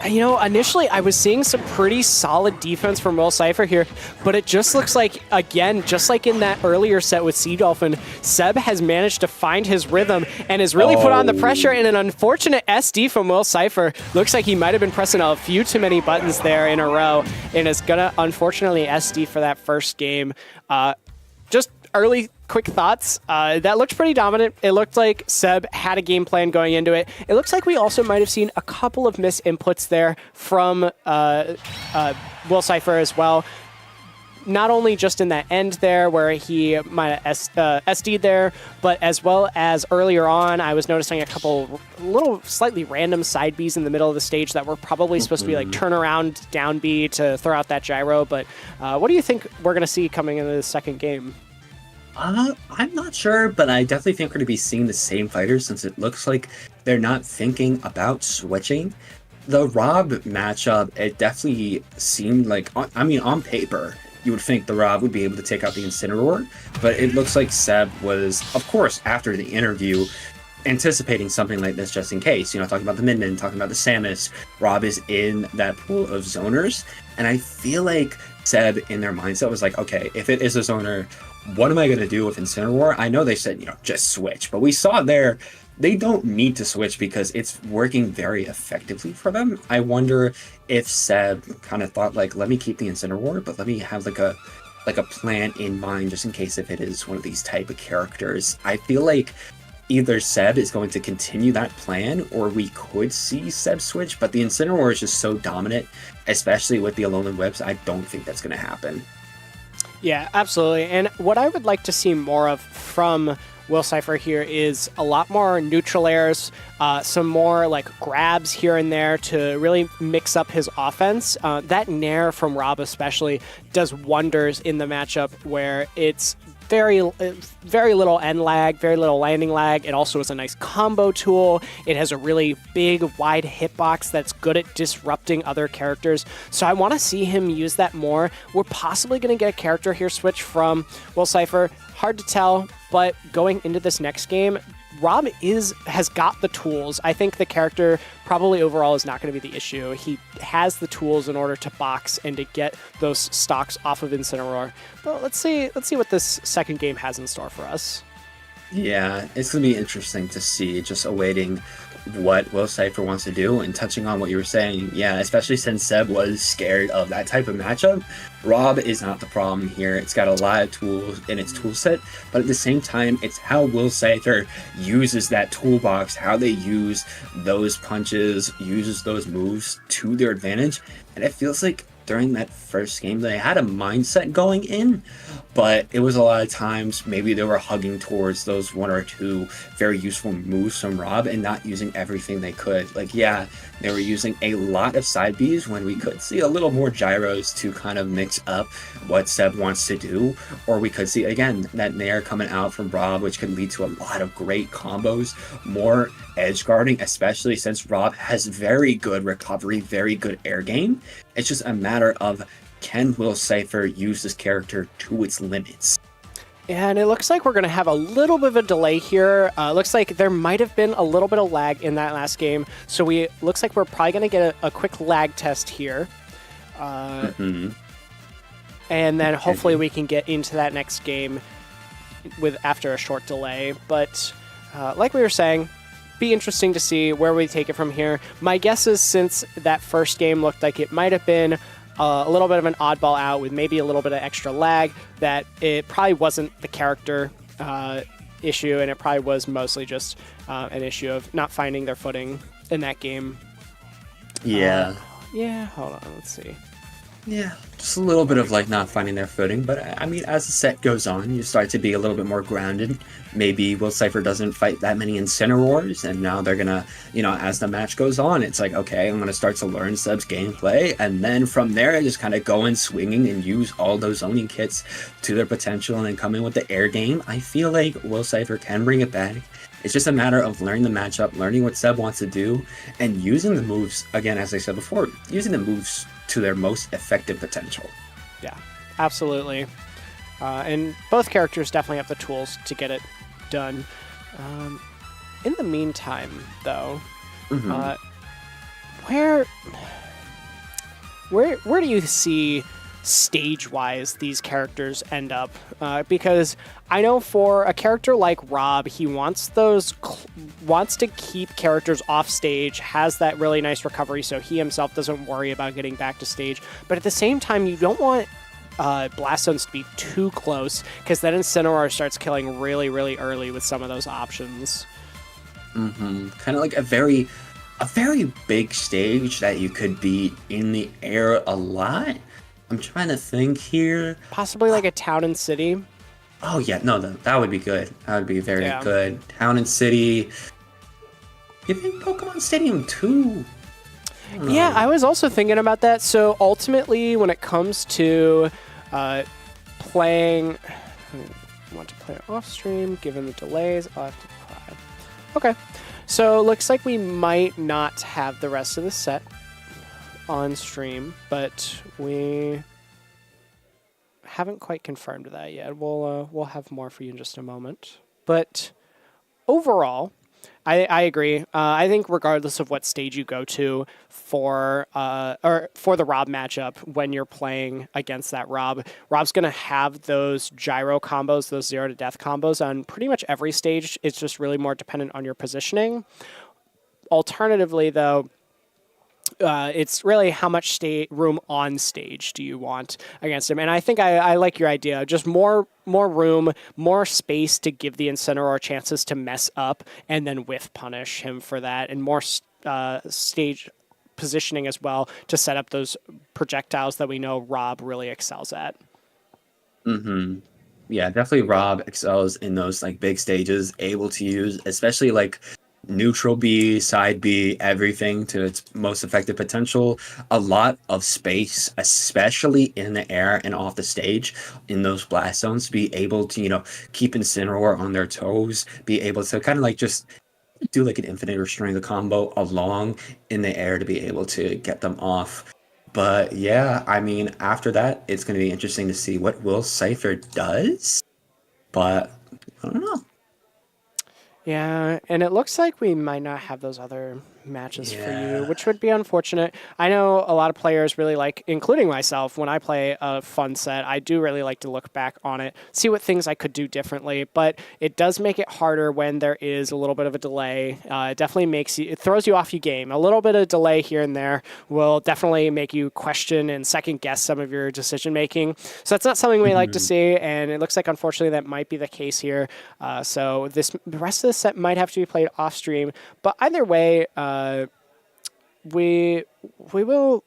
Initially I was seeing some pretty solid defense from Will Cypher here, but it just looks like, again, just like in that earlier set with Sea Dolphin, Seb has managed to find his rhythm and has really put on the pressure, and an unfortunate SD from Will Cypher. Looks like he might have been pressing a few too many buttons there in a row, and is gonna unfortunately SD for that first game. Just early quick thoughts. That looked pretty dominant. It looked like Seb had a game plan going into it. It looks like we also might have seen a couple of misinputs there from Will Cypher as well. Not only just in that end there where he might have SD'd there, but as well as earlier on, I was noticing a couple little slightly random side Bs in the middle of the stage that were probably supposed to be like turnaround down B to throw out that gyro. But what do you think we're going to see coming into the second game? I'm not sure, but I definitely think we're going to be seeing the same fighters since it looks like they're not thinking about switching. The Rob matchup, it definitely seemed like, on paper, you would think the Rob would be able to take out the Incineroar, but it looks like Seb was, of course, after the interview, anticipating something like this just in case. Talking about the Midman, talking about the Samus. Rob is in that pool of zoners, and I feel like Seb, in their mindset, was like, okay, if it is a zoner, what am I going to do with Incineroar? I know they said, just switch, but we saw there, they don't need to switch because it's working very effectively for them. I wonder if Seb kind of thought, like, let me keep the Incineroar, but let me have like a plan in mind just in case if it is one of these type of characters. I feel like either Seb is going to continue that plan or we could see Seb switch, but the Incineroar is just so dominant, especially with the Alolan Webs. I don't think that's going to happen. Yeah, absolutely. And what I would like to see more of from Will Cypher here is a lot more neutral airs, some more like grabs here and there to really mix up his offense. That Nair from Rob especially does wonders in the matchup where it's very little end lag, very little landing lag. It also is a nice combo tool. It has a really big, wide hitbox that's good at disrupting other characters. So I want to see him use that more. We're possibly going to get a character here switch from Will Cypher. Hard to tell, but going into this next game, Rob has got the tools. I think the character probably overall is not going to be the issue. He has the tools in order to box and to get those stocks off of Incineroar. But let's see what this second game has in store for us. Yeah, it's gonna be interesting to see, just awaiting what Will Cipher wants to do. And touching on what you were saying, yeah, especially since Seb was scared of that type of matchup, Rob is not the problem here. It's got a lot of tools in its tool set, but at the same time, it's how Will Cipher uses that toolbox, how they use those punches, uses those moves to their advantage. And it feels like during that first game, they had a mindset going in, but it was a lot of times maybe they were hugging towards those one or two very useful moves from Rob and not using everything they could. Like, yeah, they were using a lot of side Bs when we could see a little more gyros to kind of mix up what Seb wants to do, or we could see again that Nair coming out from Rob, which could lead to a lot of great combos, more edge guarding, especially since Rob has very good recovery, very good air game. It's just a matter of, can Will Cipher use this character to its limits? And it looks like we're going to have a little bit of a delay here. Looks like there might have been a little bit of lag in that last game. So looks like we're probably going to get a quick lag test here. And then hopefully we can get into that next game after a short delay. But like we were saying, be interesting to see where we take it from here. My guess is, since that first game looked like it might have been a little bit of an oddball out with maybe a little bit of extra lag, that it probably wasn't the character issue, and it probably was mostly just an issue of not finding their footing in that game. Yeah. Yeah, hold on, let's see. Yeah, just a little bit of like not finding their footing, but I mean, as the set goes on, you start to be a little bit more grounded. Maybe Will Cipher doesn't fight that many Incineroars, and now they're gonna, as the match goes on, it's like, okay, I'm gonna start to learn Seb's gameplay, and then from there, I just kind of go in swinging and use all those zoning kits to their potential, and then come in with the air game. I feel like Will Cipher can bring it back. It's just a matter of learning the matchup, learning what Seb wants to do, and using the moves, again, as I said before, using the moves to their most effective potential. Yeah, absolutely. And both characters definitely have the tools to get it done. In the meantime, though, where do you see stage-wise these characters end up? Because I know for a character like Rob, he wants to keep characters off stage, has that really nice recovery, so he himself doesn't worry about getting back to stage. But at the same time, you don't want blast zones to be too close, because then Incineroar starts killing really, really early with some of those options. Kind of like a very big stage that you could be in the air a lot. I'm trying to think here. Possibly like a town and city. Oh yeah, no, that would be good. That would be very good. Town and city. You think Pokemon Stadium 2? Yeah, I was also thinking about that. So ultimately, when it comes to playing, I want to play off stream, given the delays, I'll have to apply. Okay, so looks like we might not have the rest of the set on stream, but we haven't quite confirmed that yet. We'll have more for you in just a moment. But overall, I agree. I think regardless of what stage you go to for the Rob matchup, when you're playing against that Rob's going to have those gyro combos, those 0 to death combos on pretty much every stage. It's just really more dependent on your positioning. Alternatively, though, it's really how much room on stage do you want against him. And I think I like your idea. Just more room, more space to give the Incineroar chances to mess up and then whiff punish him for that, and more stage positioning as well to set up those projectiles that we know Rob really excels at. Yeah, definitely Rob excels in those like big stages, able to use, especially like neutral B, side B, everything to its most effective potential. A lot of space, especially in the air and off the stage, in those blast zones, to be able to, keep Incineroar on their toes, be able to kind of like just do like an infinite or string combo along in the air to be able to get them off. But yeah, I mean, after that, it's going to be interesting to see what Will Cipher does. But I don't know. Yeah, and it looks like we might not have those other matches for Yeah. you, which would be unfortunate. I know a lot of players really like, including myself, when I play a fun set, I do really like to look back on it, see what things I could do differently, but it does make it harder when there is a little bit of a delay. It definitely it throws you off your game. A little bit of delay here and there will definitely make you question and second guess some of your decision making. So that's not something we like to see, and it looks like unfortunately that might be the case here. So the rest of the set might have to be played off stream, but either way, we will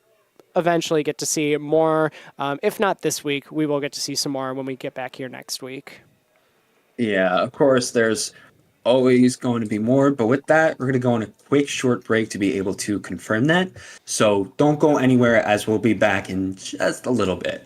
eventually get to see more. If not this week, we will get to see some more when we get back here next week. Yeah, of course, there's always going to be more, but with that, we're going to go on a quick short break to be able to confirm that. So don't go anywhere, as we'll be back in just a little bit.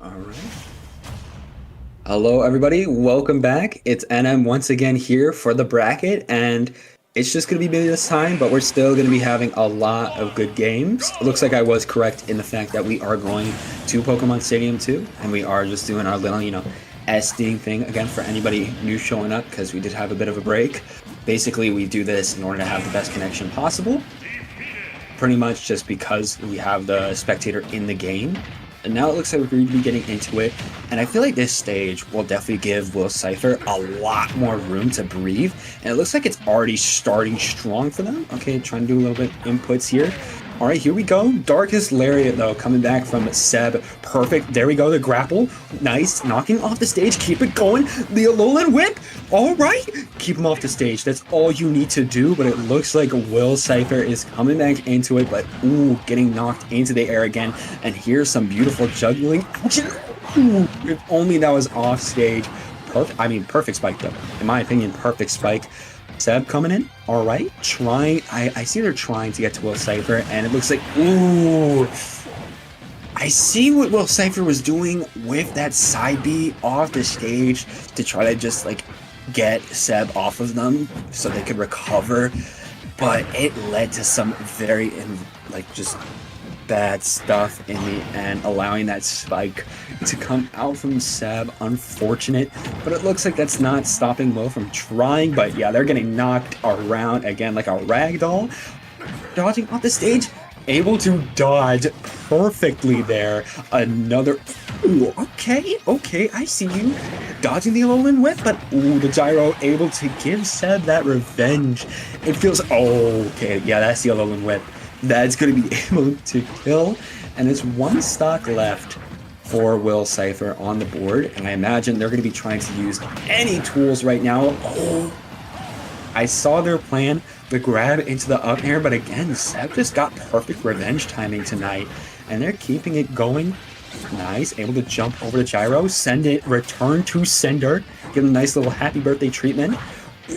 All right. Hello, everybody. Welcome back. It's NM once again here for the bracket, and it's just going to be me this time, but we're still going to be having a lot of good games. It looks like I was correct in the fact that we are going to Pokemon Stadium 2, and we are just doing our little, SDing thing again for anybody new showing up, because we did have a bit of a break. Basically, we do this in order to have the best connection possible, pretty much just because we have the spectator in the game. And now it looks like we're going to be getting into it, and I feel like this stage will definitely give Will Cypher a lot more room to breathe, and it looks like it's already starting strong for them. Okay, trying to do a little bit inputs here. All right, here we go. Darkest Lariat, though, coming back from Seb. Perfect. There we go, the grapple. Nice. Knocking off the stage. Keep it going. The Alolan Whip. All right. Keep him off the stage. That's all you need to do, but it looks like Will Cypher is coming back into it, but, ooh, getting knocked into the air again. And here's some beautiful juggling action. Ooh, if only that was off stage. Perfect spike, though. In my opinion, perfect spike. Seb coming in, all right, trying, I see they're trying to get to Will Cypher, and it looks like, ooh, I see what Will Cypher was doing with that side B off the stage to try to just, get Seb off of them so they could recover, but it led to some very, just bad stuff in the end, allowing that spike to come out from Seb. Unfortunate, but it looks like that's not stopping Will from trying. But yeah, they're getting knocked around again like a rag doll. Dodging off the stage, able to dodge perfectly there. Another, ooh, okay, I see you. Dodging the Alolan Whip, but ooh, the gyro able to give Seb that revenge. It feels, okay, yeah, that's the Alolan Whip. That's going to be able to kill, and there's one stock left for Will Cypher on the board, and I imagine they're going to be trying to use any tools right now. Oh, I saw their plan, the grab into the up air, but again, Seb just got perfect revenge timing tonight, and they're keeping it going. Nice, able to jump over the gyro, send it, return to sender, give him a nice little happy birthday treatment.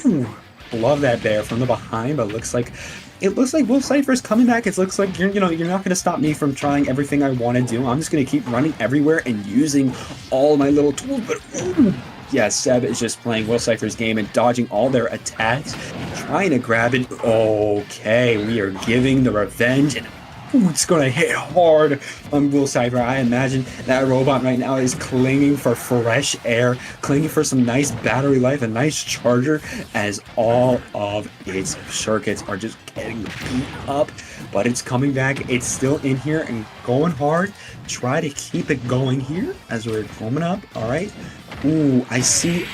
Ooh, love that there from the behind, but it looks like Will Cypher's coming back. It looks like you're not going to stop me from trying everything I want to do. I'm just going to keep running everywhere and using all my little tools. But ooh, yeah, Seb is just playing Will Cypher's game and dodging all their attacks, trying to grab it. Okay, we are giving the revenge, and ooh, it's going to hit hard on Will Cypher. I imagine that robot right now is clinging for fresh air, clinging for some nice battery life, a nice charger, as all of its circuits are just getting beat up. But it's coming back. It's still in here and going hard. Try to keep it going here as we're coming up. All right. Ooh, I see.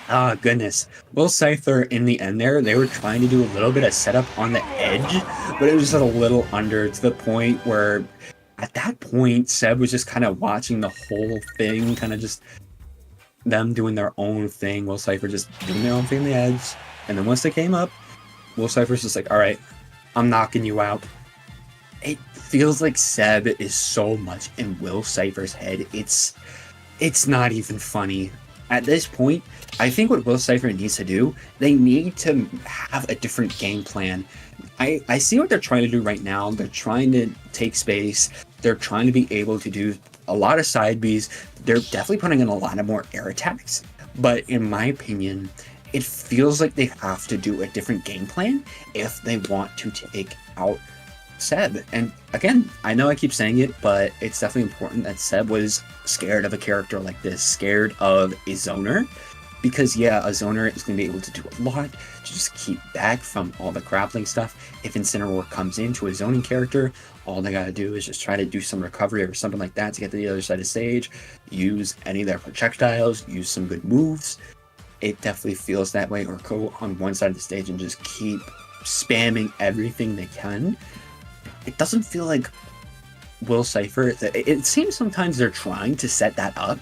Ah, goodness. Will Cypher, in the end there, they were trying to do a little bit of setup on the edge, but it was just a little under, to the point where, at that point, Seb was just kind of watching the whole thing, kind of just them doing their own thing, Will Cypher just doing their own thing on the edge, and then once they came up, Will Cypher's just like, all right, I'm knocking you out. It feels like Seb is so much in Will Cypher's head, it's not even funny. At this point, I think what Will Cypher needs to do, they need to have a different game plan. I see what they're trying to do right now. They're trying to take space. They're trying to be able to do a lot of side Bs. They're definitely putting in a lot of more air attacks. But in my opinion, it feels like they have to do a different game plan if they want to take out Seb. And again, I know I keep saying it, but it's definitely important that Seb was scared of a character like this, scared of a zoner, because yeah, a zoner is going to be able to do a lot to just keep back from all the grappling stuff. If Incineroar comes into a zoning character, all they got to do is just try to do some recovery or something like that to get to the other side of the stage, use any of their projectiles, use some good moves. It definitely feels that way, or go on one side of the stage and just keep spamming everything they can. It doesn't feel like Will Cypher, it seems sometimes they're trying to set that up,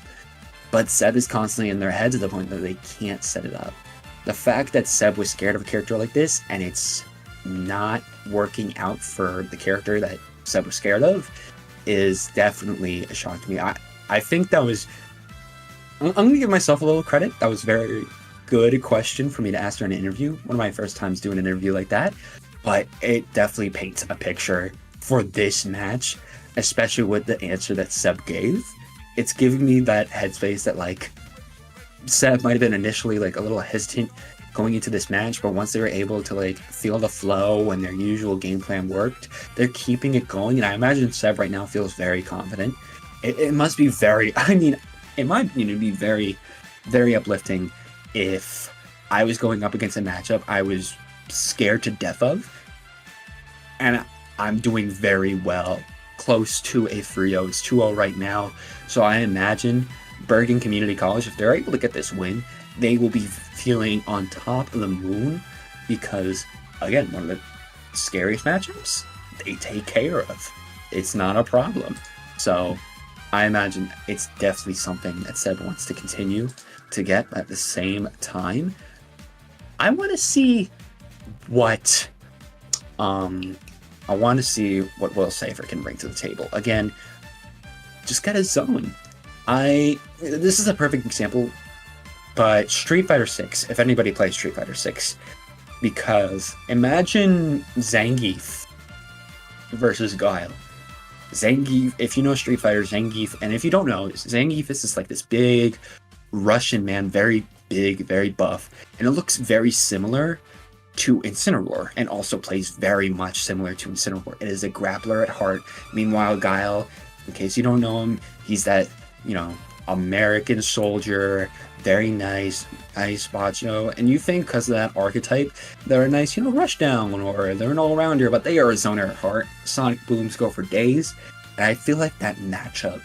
but Seb is constantly in their head to the point that they can't set it up. The fact that Seb was scared of a character like this, and it's not working out for the character that Seb was scared of, is definitely a shock to me. I think that was, I'm going to give myself a little credit. That was a very good question for me to ask during an interview. One of my first times doing an interview like that. But it definitely paints a picture for this match especially with the answer that Seb gave. It's giving me that headspace that like Seb might have been initially like a little hesitant going into this match, but once they were able to like feel the flow and their usual game plan worked, they're keeping it going. And I imagine Seb right now feels very confident. It must be very, I mean, in my opinion, it'd be very, very uplifting if I was going up against a matchup I was scared to death of, and I'm doing very well, close to a 3-0. It's 2-0 right now, so I imagine Bergen Community College, if they're able to get this win, they will be feeling on top of the moon because, again, one of the scariest matchups they take care of. It's not a problem. So I imagine it's definitely something that Seb wants to continue to get. At the same time, I want to see what Will Cypher can bring to the table. Again, just get a zone. This is a perfect example, but Street Fighter 6, if anybody plays Street Fighter 6, because imagine Zangief versus Guile. Zangief, if you know Street Fighter, Zangief, and if you don't know, Zangief is just like this big Russian man, very big, very buff, and it looks very similar to Incineroar, and also plays very much similar to Incineroar. It is a grappler at heart. Meanwhile, Guile, in case you don't know him, he's that, American soldier, very nice macho, and you think because of that archetype, they're a nice, rushdown, or they're an all-rounder, but they are a zoner at heart. Sonic booms go for days, and I feel like that matchup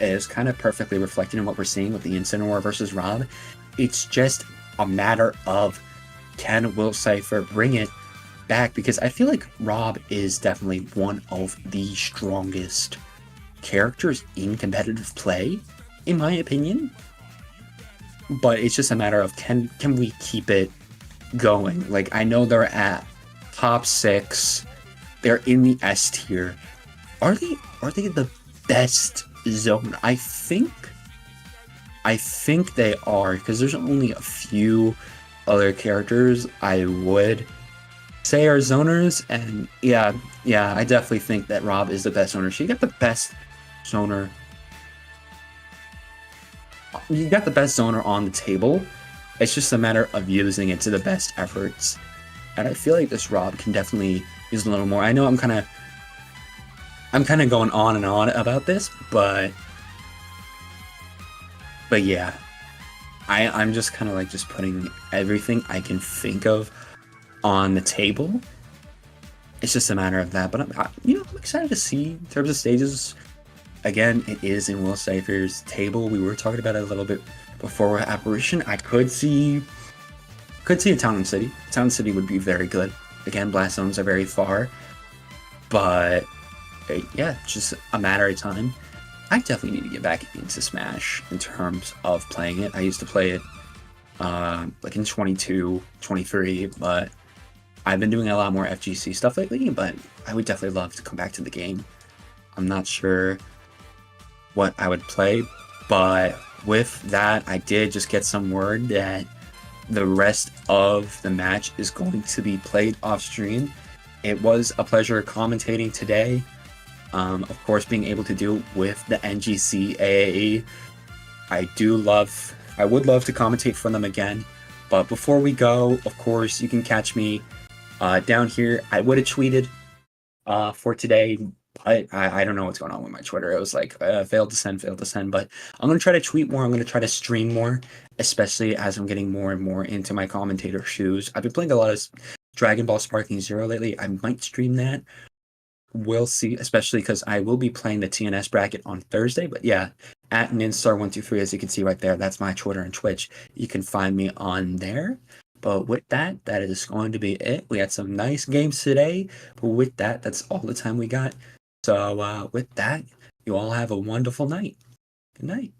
is kind of perfectly reflected in what we're seeing with the Incineroar versus Rob. It's just a matter of, can Will Cypher bring it back? Because I feel like Rob is definitely one of the strongest characters in competitive play, in my opinion. But it's just a matter of, can we keep it going? Like, I know they're at top 6. They're in the S tier. Are they the best zone? I think they are, because there's only a few other characters I would say are zoners, and yeah, I definitely think that Rob is the best zoner. So you got the best zoner. You got the best zoner on the table. It's just a matter of using it to the best efforts. And I feel like this Rob can definitely use a little more. I know I'm kind of going on and on about this, but yeah. I'm just kind of like just putting everything I can think of on the table. It's just a matter of that. But I'm excited to see in terms of stages. Again, it is in Will Cypher's table. We were talking about it a little bit before Apparition. I could see a Town and City. Town and City would be very good. Again, blast zones are very far, but yeah, just a matter of time. I definitely need to get back into Smash in terms of playing it. I used to play it like in 22, 23, but I've been doing a lot more FGC stuff lately, but I would definitely love to come back to the game. I'm not sure what I would play, but with that, I did just get some word that the rest of the match is going to be played off stream. It was a pleasure commentating today. Of course, being able to do it with the NJCAAE. I would love to commentate for them again. But before we go, of course, you can catch me down here. I would have tweeted for today, but I don't know what's going on with my Twitter. It was like, failed to send. But I'm going to try to tweet more. I'm going to try to stream more, especially as I'm getting more and more into my commentator shoes. I've been playing a lot of Dragon Ball Sparking Zero lately. I might stream that. We'll see, especially because I will be playing the TNS bracket on Thursday. But yeah, at Ninstar123, as you can see right there, that's my Twitter and Twitch. You can find me on there. But with that, that is going to be it. We had some nice games today. But with that, that's all the time we got. So with that, you all have a wonderful night. Good night.